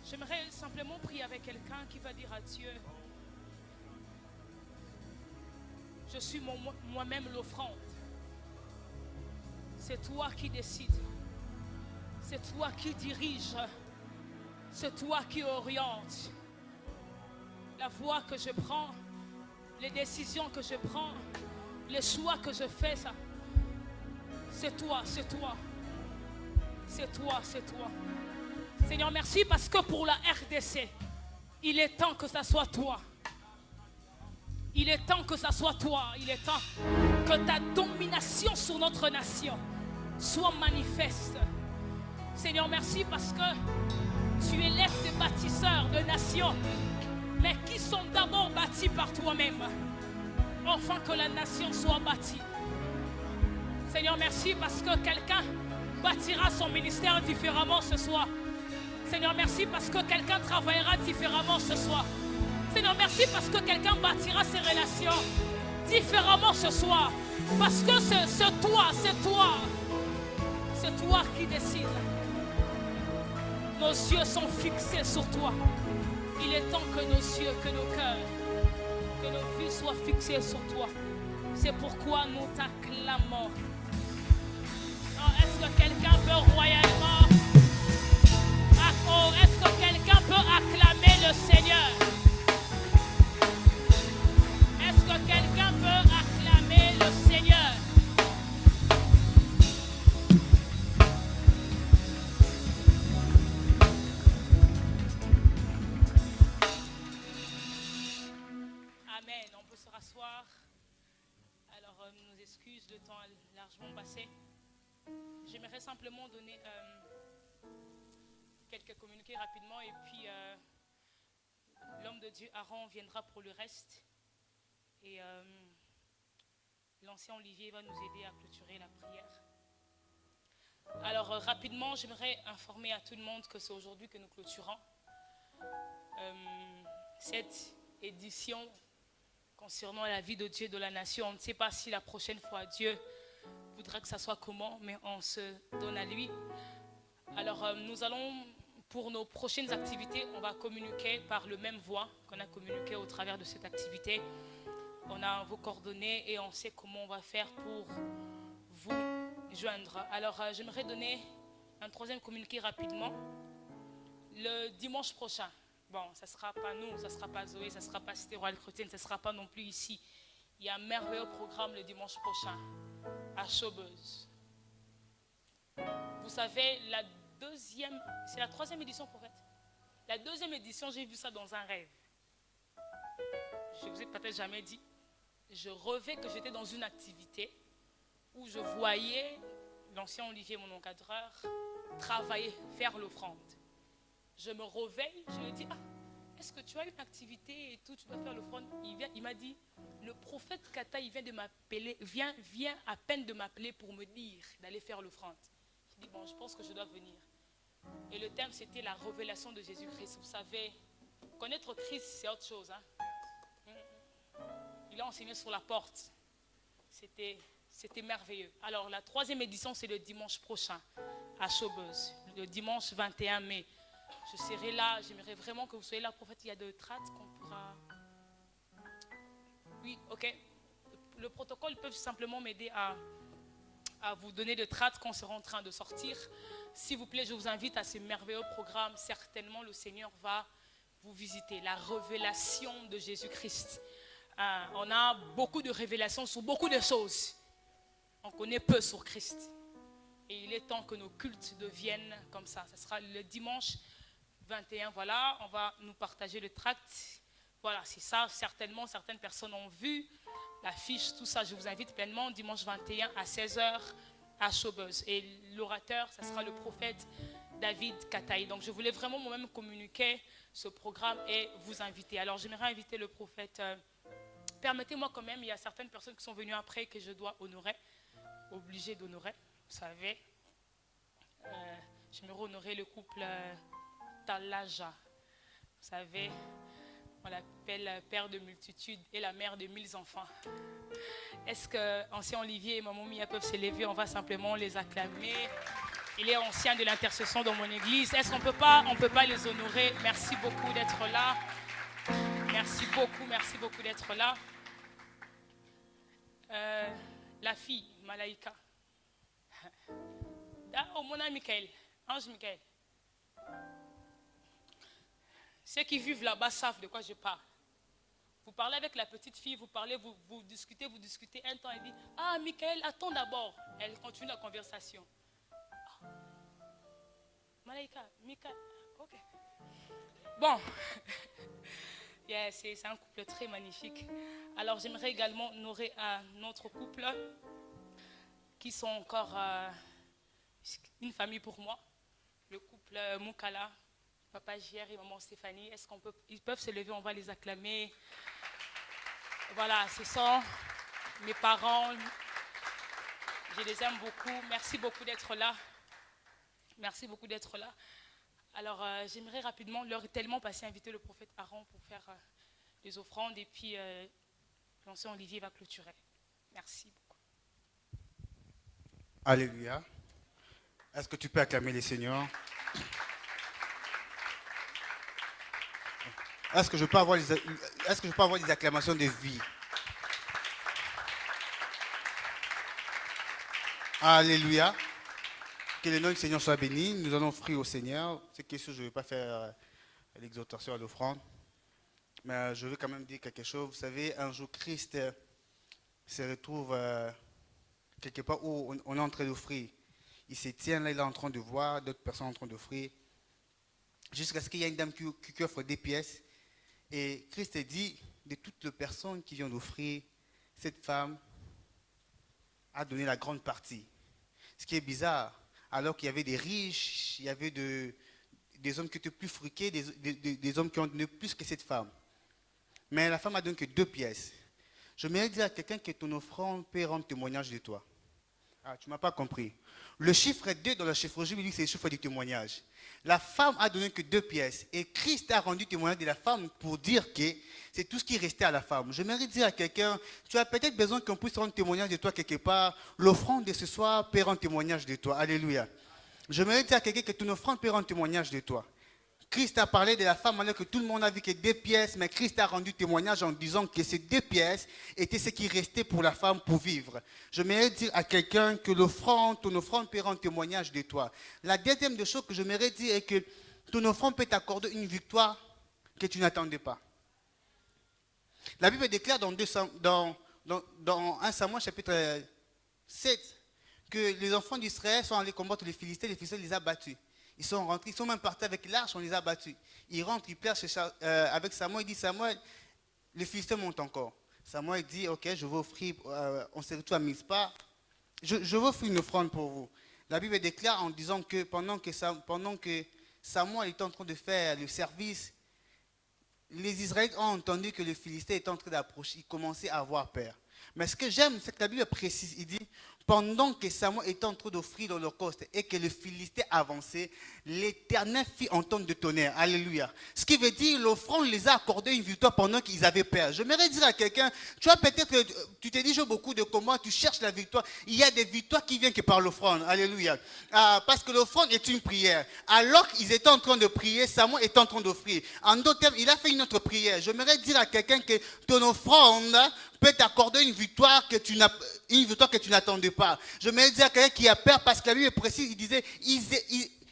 J'aimerais simplement prier avec quelqu'un qui va dire à Dieu: je suis moi-même l'offrande. C'est toi qui décides. C'est toi qui dirige. C'est toi qui oriente. La voie que je prends, les décisions que je prends, les choix que je fais, ça, c'est toi. Seigneur, merci parce que pour la RDC, il est temps que ça soit toi. Il est temps que ça soit toi. Il est temps que ta domination sur notre nation soit manifeste. Seigneur, merci parce que tu élèves des bâtisseurs de nations, mais qui sont d'abord bâtis par toi-même, afin que la nation soit bâtie. Seigneur, merci parce que quelqu'un bâtira son ministère différemment ce soir. Seigneur, merci parce que quelqu'un travaillera différemment ce soir. Seigneur, merci parce que quelqu'un bâtira ses relations différemment ce soir. Parce que c'est toi qui décides. Nos yeux sont fixés sur toi. Il est temps que nos yeux, que nos cœurs, que nos vies soient fixées sur toi. C'est pourquoi nous t'acclamons. Est-ce que quelqu'un peut royalement... Oh, est-ce que quelqu'un peut acclamer le Seigneur? Est-ce que quelqu'un peut acclamer le Seigneur? Amen. On peut se rasseoir. Alors, nos excuses, le temps est largement passé. J'aimerais simplement donner quelques communiqués rapidement et puis l'homme de Dieu Aaron viendra pour le reste et l'ancien Olivier va nous aider à clôturer la prière. Alors rapidement, j'aimerais informer à tout le monde que c'est aujourd'hui que nous clôturons cette édition concernant la vie de Dieu de la nation. On ne sait pas si la prochaine fois Dieu voudra que ça soit comment, mais on se donne à lui. Alors nous allons, pour nos prochaines activités, on va communiquer par le même voie qu'on a communiqué au travers de cette activité. On a vos coordonnées et on sait comment on va faire pour vous joindre. Alors j'aimerais donner un troisième communiqué rapidement. Le dimanche prochain, bon, ça ne sera pas nous, ça ne sera pas Zoé, ça ne sera pas Cité Royale Chrétienne, ça ne sera pas non plus ici. Il y a un merveilleux programme le dimanche prochain à Showbuzz. Vous savez, c'est la troisième édition pour être. La deuxième édition, j'ai vu ça dans un rêve. Je ne vous ai peut-être jamais dit. Je rêvais que j'étais dans une activité où je voyais l'ancien Olivier, mon encadreur, travailler, faire l'offrande. Je me réveille, je lui dis, est-ce que tu as une activité et tout, tu dois faire l'offrande? Il m'a dit, le prophète Kata, il vient de m'appeler, vient à peine de m'appeler pour me dire d'aller faire l'offrande. Je dis, bon, je pense que je dois venir. Et le thème, c'était la révélation de Jésus-Christ. Vous savez, connaître Christ, c'est autre chose. Il a enseigné sur la porte. C'était merveilleux. Alors, la troisième édition, c'est le dimanche prochain, à Showbuzz, le dimanche 21 mai. Je serai là, j'aimerais vraiment que vous soyez là. Prophète, il y a de tracts qu'on pourra... Oui, ok. Le protocole peut simplement m'aider à vous donner de tracts qu'on sera en train de sortir. S'il vous plaît, je vous invite à ce merveilleux programme. Certainement, le Seigneur va vous visiter. La révélation de Jésus-Christ. On a beaucoup de révélations sur beaucoup de choses. On connaît peu sur Christ. Et il est temps que nos cultes deviennent comme ça. Ce sera le dimanche 21. Voilà, on va nous partager le tract. Voilà, c'est ça. Certainement, certaines personnes ont vu l'affiche, tout ça. Je vous invite pleinement dimanche 21 à 16h à Chaubeuse. Et l'orateur, ça sera le prophète David Kataï. Donc, je voulais vraiment moi-même communiquer ce programme et vous inviter. Alors, j'aimerais inviter le prophète. Permettez-moi quand même, il y a certaines personnes qui sont venues après que je dois honorer, obligé d'honorer, vous savez. J'aimerais honorer le couple Talaja. Vous savez, on l'appelle père de multitudes et la mère de 1000 enfants. Est-ce que ancien Olivier et maman Mia peuvent s'élever? On va simplement les acclamer. Il est ancien de l'intercession dans mon église. Est-ce qu'on peut pas les honorer? Merci beaucoup d'être là. Merci beaucoup d'être là. La fille, Malaïka. Oh, mon ami Michael, Ange Michael. Ceux qui vivent là-bas savent de quoi je parle. Vous parlez avec la petite fille, vous discutez. Un temps, elle dit, ah, Michael, attends d'abord. Elle continue la conversation. Oh. Malaïka, Michael, ok. Bon, yeah, c'est un couple très magnifique. Alors, j'aimerais également honorer un autre couple qui sont encore une famille pour moi. Le couple Moukala. Papa JR et maman Stéphanie, ils peuvent se lever, on va les acclamer. Voilà, ce sont mes parents. Je les aime beaucoup. Merci beaucoup d'être là. Merci beaucoup d'être là. Alors, j'aimerais rapidement, l'heure est tellement passée, inviter le prophète Aaron pour faire les offrandes et puis l'ancien Olivier va clôturer. Merci beaucoup. Alléluia. Est-ce que tu peux acclamer les seigneurs? Est-ce que je peux avoir des acclamations de vie? Alléluia. Que le nom du Seigneur soit béni. Nous allons offrir au Seigneur. C'est quelque chose, je ne vais pas faire l'exhortation à l'offrande. Mais je veux quand même dire quelque chose. Vous savez, un jour, Christ se retrouve quelque part où on est en train d'offrir. Il se tient là, il est en train de voir d'autres personnes en train d'offrir. Jusqu'à ce qu'il y ait une dame qui offre des pièces. Et Christ dit, de toutes les personnes qui viennent d'offrir, cette femme a donné la grande partie. Ce qui est bizarre, alors qu'il y avait des riches, il y avait des hommes qui étaient plus fruqués, des hommes qui ont donné plus que cette femme. Mais la femme a donné que 2 pièces. Je voudrais dire à quelqu'un que ton offrande peut rendre témoignage de toi. Ah, tu ne m'as pas compris. Le chiffre 2 dans la chiffrologie biblique, c'est le chiffre du témoignage. La femme a donné que 2 pièces. Et Christ a rendu témoignage de la femme pour dire que c'est tout ce qui restait à la femme. Je voudrais dire à quelqu'un, tu as peut-être besoin qu'on puisse rendre témoignage de toi quelque part. L'offrande de ce soir peut rendre témoignage de toi. Alléluia. Je voudrais dire à quelqu'un que ton offrande peut rendre témoignage de toi. Christ a parlé de la femme alors que tout le monde a vu que 2 pièces, mais Christ a rendu témoignage en disant que ces 2 pièces étaient ce qui restait pour la femme pour vivre. Je voudrais dire à quelqu'un que ton offrande peut rendre témoignage de toi. La deuxième des choses que je voudrais dire est que ton offrande peut t'accorder une victoire que tu n'attendais pas. La Bible déclare dans 1 Samuel chapitre 7 que les enfants d'Israël sont allés combattre les Philistins les ont battus. Ils sont rentrés, ils sont même partis avec l'arche, on les a battus. Ils rentrent, ils pleurent avec Samuel, il dit Samuel, les Philistins montent encore. Samuel dit, ok, je vais offrir, on se retrouve à Mispa, je vais offrir une offrande pour vous. La Bible déclare en disant que pendant que Samuel est en train de faire le service, les Israélites ont entendu que le Philistin est en train d'approcher, ils commençaient à avoir peur. Mais ce que j'aime, c'est que la Bible précise, il dit, pendant que Samuel était en train d'offrir l'Holocauste et que le Philistin avançait, l'Éternel fit entendre de tonnerre. Alléluia. Ce qui veut dire, l'offrande les a accordé une victoire pendant qu'ils avaient peur. Je voudrais dire à quelqu'un, tu vois peut-être que tu t'es dit beaucoup de combats, tu cherches la victoire. Il y a des victoires qui viennent que par l'offrande. Alléluia. Parce que l'offrande est une prière. Alors qu'ils étaient en train de prier, Samuel est en train d'offrir. En d'autres termes, il a fait une autre prière. Je voudrais dire à quelqu'un que ton offrande peut t'accorder une victoire que tu n'attendais pas. Je voudrais dire à quelqu'un qui a peur parce que la Bible est précise, il disait,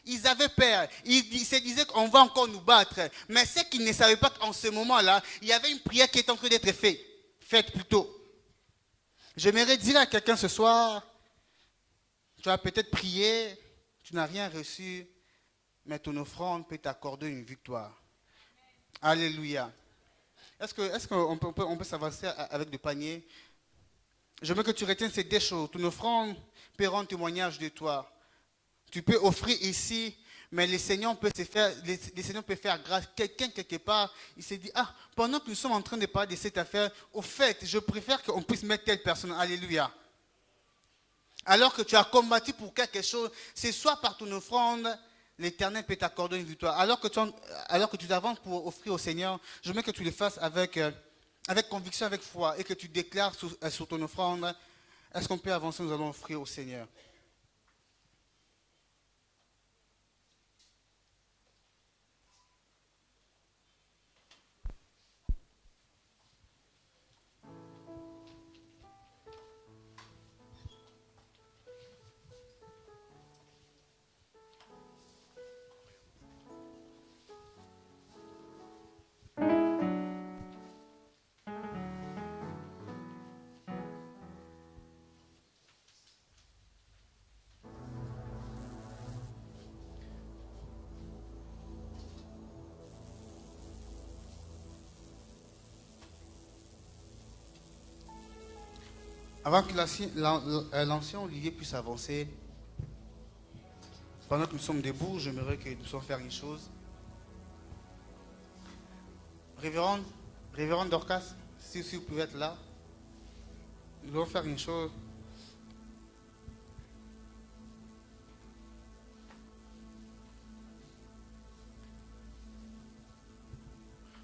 ils avaient peur. Ils se disaient qu'on va encore nous battre. Mais ce qu'ils ne savaient pas qu'en ce moment-là, il y avait une prière qui est en train d'être faite plutôt. J'aimerais dire à quelqu'un ce soir, tu as peut-être prié, tu n'as rien reçu, mais ton offrande peut t'accorder une victoire. Alléluia. Est-ce qu'on peut s'avancer avec du panier? Je veux que tu retiennes ces deux choses. Ton offrande peut rendre témoignage de toi. Tu peux offrir ici, mais le Seigneur peut faire grâce. Quelqu'un, quelque part, il s'est dit, ah, pendant que nous sommes en train de parler de cette affaire, au fait, je préfère qu'on puisse mettre telle personne. Alléluia. Alors que tu as combattu pour quelque chose, c'est soit par ton offrande, l'Éternel peut t'accorder une victoire. Alors que tu t'avances pour offrir au Seigneur, je veux que tu le fasses avec conviction, avec foi, et que tu déclares sur ton offrande, est-ce qu'on peut avancer, nous allons offrir au Seigneur. Avant que l'ancien Olivier puisse avancer, pendant que nous sommes debout, j'aimerais que nous puissions faire une chose. Révérende Dorcas, si vous pouvez être là, nous allons faire une chose.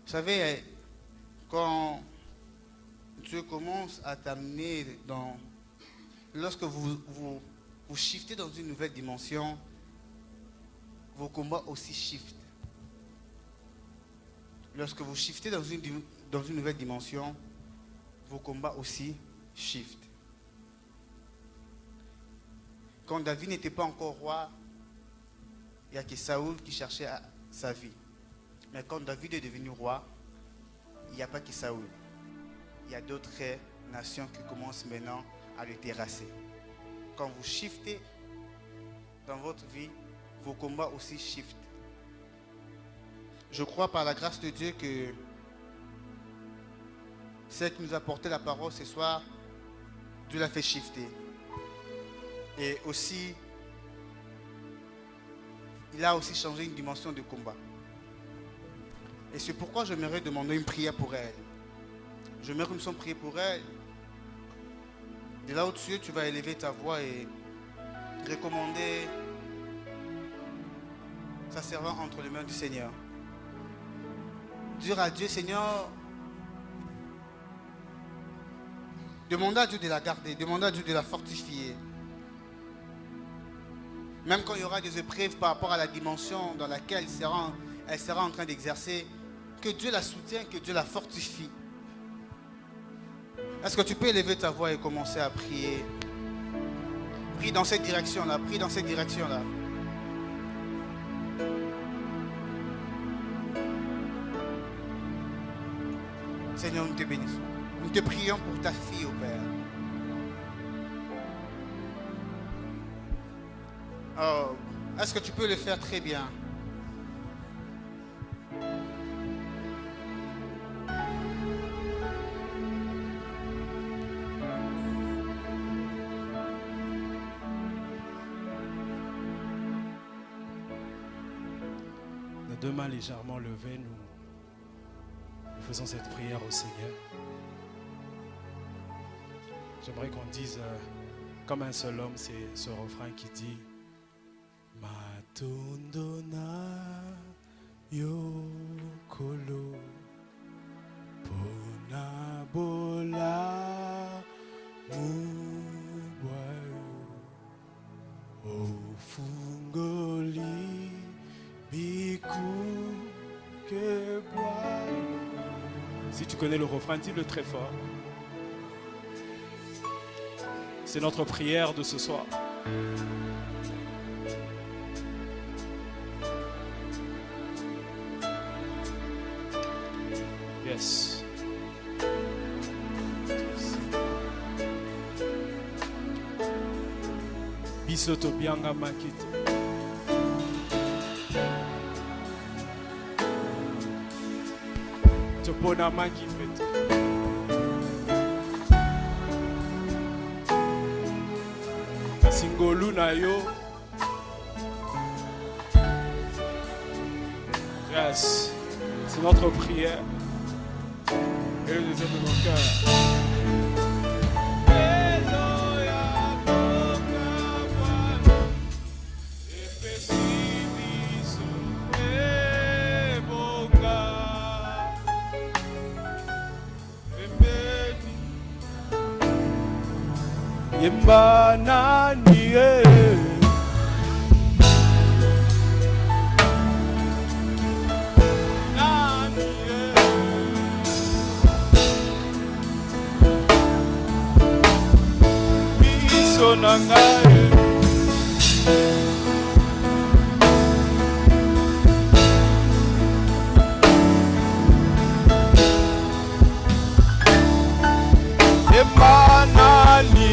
Vous savez, quand Dieu commence à t'amener lorsque vous shiftez dans une nouvelle dimension, vos combats aussi shiftent. Lorsque vous shiftez dans une nouvelle dimension, vos combats aussi shiftent. Quand David n'était pas encore roi, il n'y a que Saoul qui cherchait sa vie. Mais quand David est devenu roi, il n'y a pas que Saoul. Il y a d'autres nations qui commencent maintenant à le terrasser. Quand vous shiftez dans votre vie, vos combats aussi shiftent. Je crois par la grâce de Dieu que celle qui nous a porté la parole ce soir, Dieu l'a fait shifter. Et aussi, il a aussi changé une dimension de combat. Et c'est pourquoi j'aimerais demander une prière pour elle. J'aimerais que nous sommes priés pour elle. De là au-dessus, tu vas élever ta voix et recommander sa servante entre les mains du Seigneur. Dire à Dieu, Seigneur, demandez à Dieu de la garder, demandez à Dieu de la fortifier. Même quand il y aura des épreuves par rapport à la dimension dans laquelle elle sera en train d'exercer, que Dieu la soutienne, que Dieu la fortifie. Est-ce que tu peux élever ta voix et commencer à prier? Prie dans cette direction-là, prie dans cette direction-là. Seigneur, nous te bénissons. Nous te prions pour ta fille, au Père. Oh, est-ce que tu peux le faire très bien? Deux mains légèrement levées, nous faisons cette prière au Seigneur. J'aimerais qu'on dise comme un seul homme, c'est ce refrain qui dit Matundona yokolo ponabola mubwayo ofungoli Si tu connais le refrain, dis-le très fort. C'est notre prière de ce soir. Yes. Bisoto bianga makite. Mbonama qui fait. Singolu na yo. Yes. C'est notre prière. Et le désir de nos cœurs. Yemba nani miso nangaye Yemba nani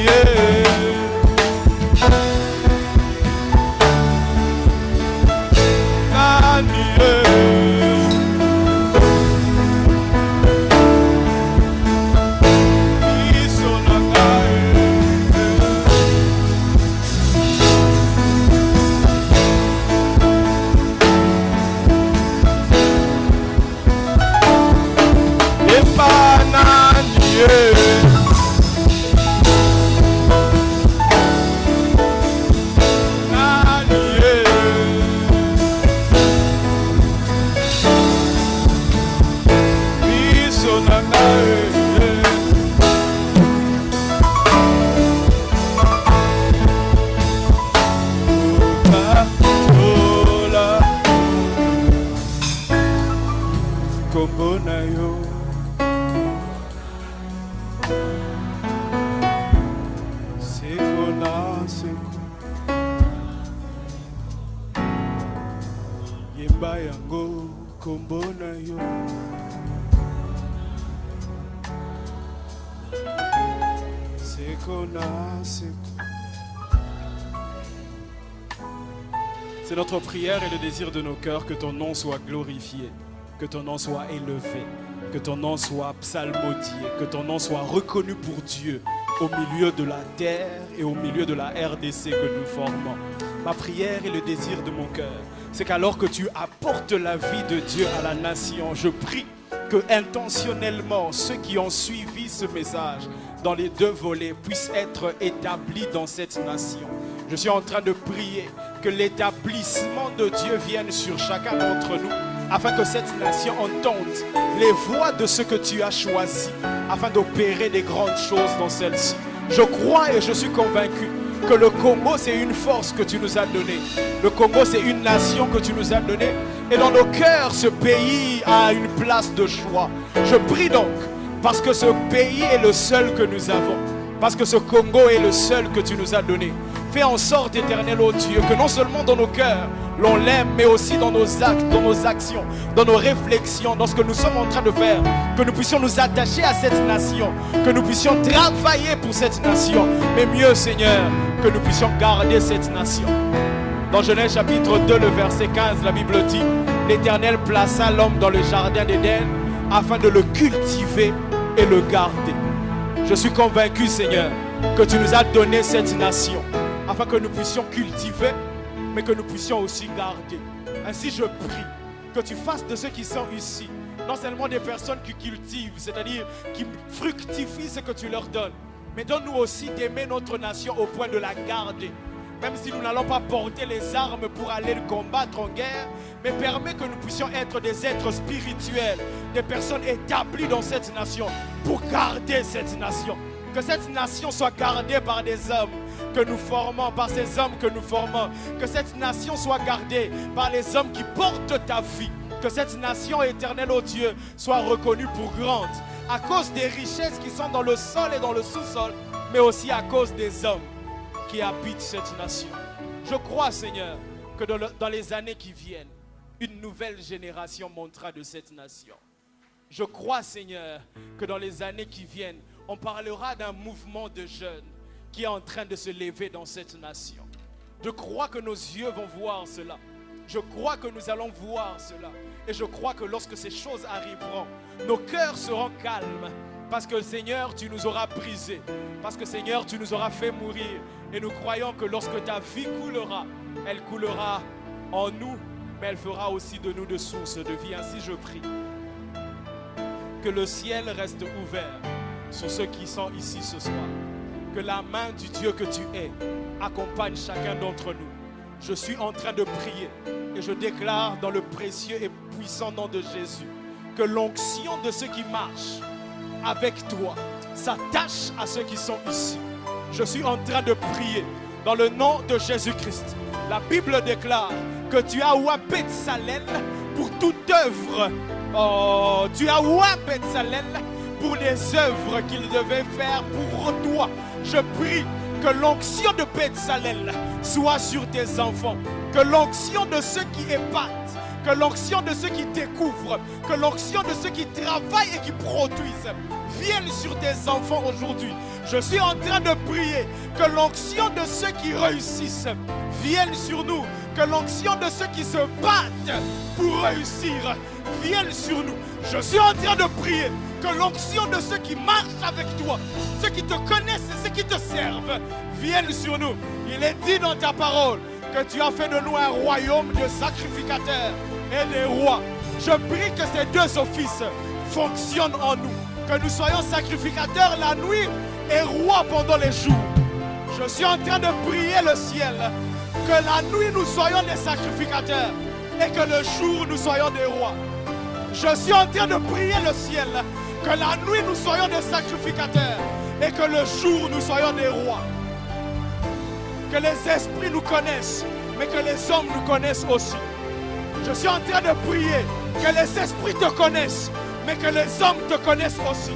C'est notre prière et le désir de nos cœurs que ton nom soit glorifié, que ton nom soit élevé, que ton nom soit psalmodié, que ton nom soit reconnu pour Dieu au milieu de la terre et au milieu de la RDC que nous formons. Ma prière et le désir de mon cœur, c'est qu'alors que tu apportes la vie de Dieu à la nation, je prie que intentionnellement ceux qui ont suivi ce message dans les deux volets puissent être établis dans cette nation. Je suis en train de prier que l'établissement de Dieu vienne sur chacun d'entre nous afin que cette nation entende les voix de ce que tu as choisi afin d'opérer des grandes choses dans celle-ci. Je crois et je suis convaincu que le Congo, c'est une force que tu nous as donnée. Le Congo, c'est une nation que tu nous as donnée. Et dans nos cœurs, ce pays a une place de choix. Je prie donc, parce que ce pays est le seul que nous avons, parce que ce Congo est le seul que tu nous as donné. Fais en sorte, éternel, ô Dieu, que non seulement dans nos cœurs, l'on l'aime, mais aussi dans nos actes, dans nos actions, dans nos réflexions, dans ce que nous sommes en train de faire, que nous puissions nous attacher à cette nation, que nous puissions travailler pour cette nation, mais mieux, Seigneur, que nous puissions garder cette nation. Dans Genèse chapitre 2, le verset 15, la Bible dit, l'Éternel plaça l'homme dans le jardin d'Éden afin de le cultiver et le garder. Je suis convaincu, Seigneur, que tu nous as donné cette nation afin que nous puissions cultiver, mais que nous puissions aussi garder. Ainsi, je prie que tu fasses de ceux qui sont ici, non seulement des personnes qui cultivent, c'est-à-dire qui fructifient ce que tu leur donnes, mais donne-nous aussi d'aimer notre nation au point de la garder. Même si nous n'allons pas porter les armes pour aller combattre en guerre, mais permets que nous puissions être des êtres spirituels, des personnes établies dans cette nation, pour garder cette nation. Que cette nation soit gardée par des hommes que nous formons, par ces hommes que nous formons. Que cette nation soit gardée par les hommes qui portent ta vie. Que cette nation éternelle, ô Dieu, soit reconnue pour grande, à cause des richesses qui sont dans le sol et dans le sous-sol, mais aussi à cause des hommes qui habitent cette nation. Je crois, Seigneur, que dans les années qui viennent, une nouvelle génération montera de cette nation. Je crois, Seigneur, que dans les années qui viennent, on parlera d'un mouvement de jeunes qui est en train de se lever dans cette nation. Je crois que nos yeux vont voir cela. Je crois que nous allons voir cela. Et je crois que lorsque ces choses arriveront, nos cœurs seront calmes. Parce que Seigneur, tu nous auras brisés. Parce que Seigneur, tu nous auras fait mourir. Et nous croyons que lorsque ta vie coulera, elle coulera en nous, mais elle fera aussi de nous de sources de vie. Ainsi je prie que le ciel reste ouvert sur ceux qui sont ici ce soir. Que la main du Dieu que tu es accompagne chacun d'entre nous. Je suis en train de prier et je déclare dans le précieux et puissant nom de Jésus que l'onction de ceux qui marchent avec toi s'attache à ceux qui sont ici. Je suis en train de prier dans le nom de Jésus-Christ. La Bible déclare que tu as oint Bétzalel pour toute œuvre. Oh, tu as oint Bétzalel pour les œuvres qu'il devait faire pour toi. Je prie que l'onction de Bétzalel soit sur tes enfants. Que l'onction de ceux qui épatent, que l'onction de ceux qui découvrent, que l'onction de ceux qui travaillent et qui produisent vienne sur tes enfants aujourd'hui. Je suis en train de prier que l'onction de ceux qui réussissent vienne sur nous. Que l'onction de ceux qui se battent pour réussir vienne sur nous. Je suis en train de prier que l'onction de ceux qui marchent avec toi, ceux qui te connaissent et ceux qui te servent, viennent sur nous. Il est dit dans ta parole que tu as fait de nous un royaume de sacrificateurs et de rois. Je prie que ces deux offices fonctionnent en nous. Que nous soyons sacrificateurs la nuit et rois pendant les jours. Je suis en train de prier le ciel. Que la nuit nous soyons des sacrificateurs et que le jour nous soyons des rois. Je suis en train de prier le ciel. Que la nuit nous soyons des sacrificateurs et que le jour nous soyons des rois. Que les esprits nous connaissent, mais que les hommes nous connaissent aussi. Je suis en train de prier que les esprits te connaissent, mais que les hommes te connaissent aussi.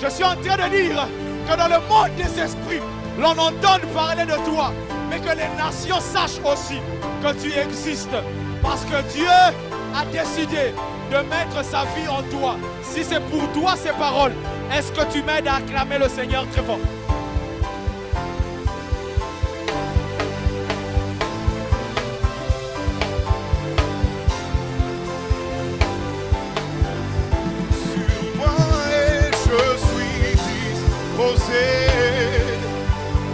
Je suis en train de dire que dans le monde des esprits, l'on entende parler de toi, mais que les nations sachent aussi que tu existes. Parce que Dieu a décidé de mettre sa vie en toi. Si c'est pour toi ces paroles, est-ce que tu m'aides à acclamer le Seigneur très fort? Sur moi et je suis disposé,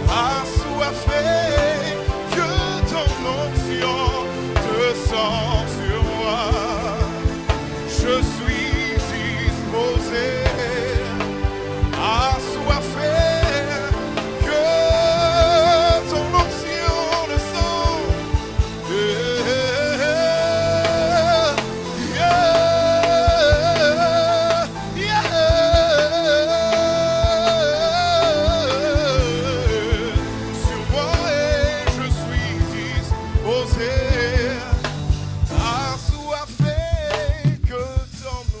assoiffé, que ton onction descend sur moi. Je suis disposé, assoiffé, que ton onction descend. Sur moi et je suis disposé.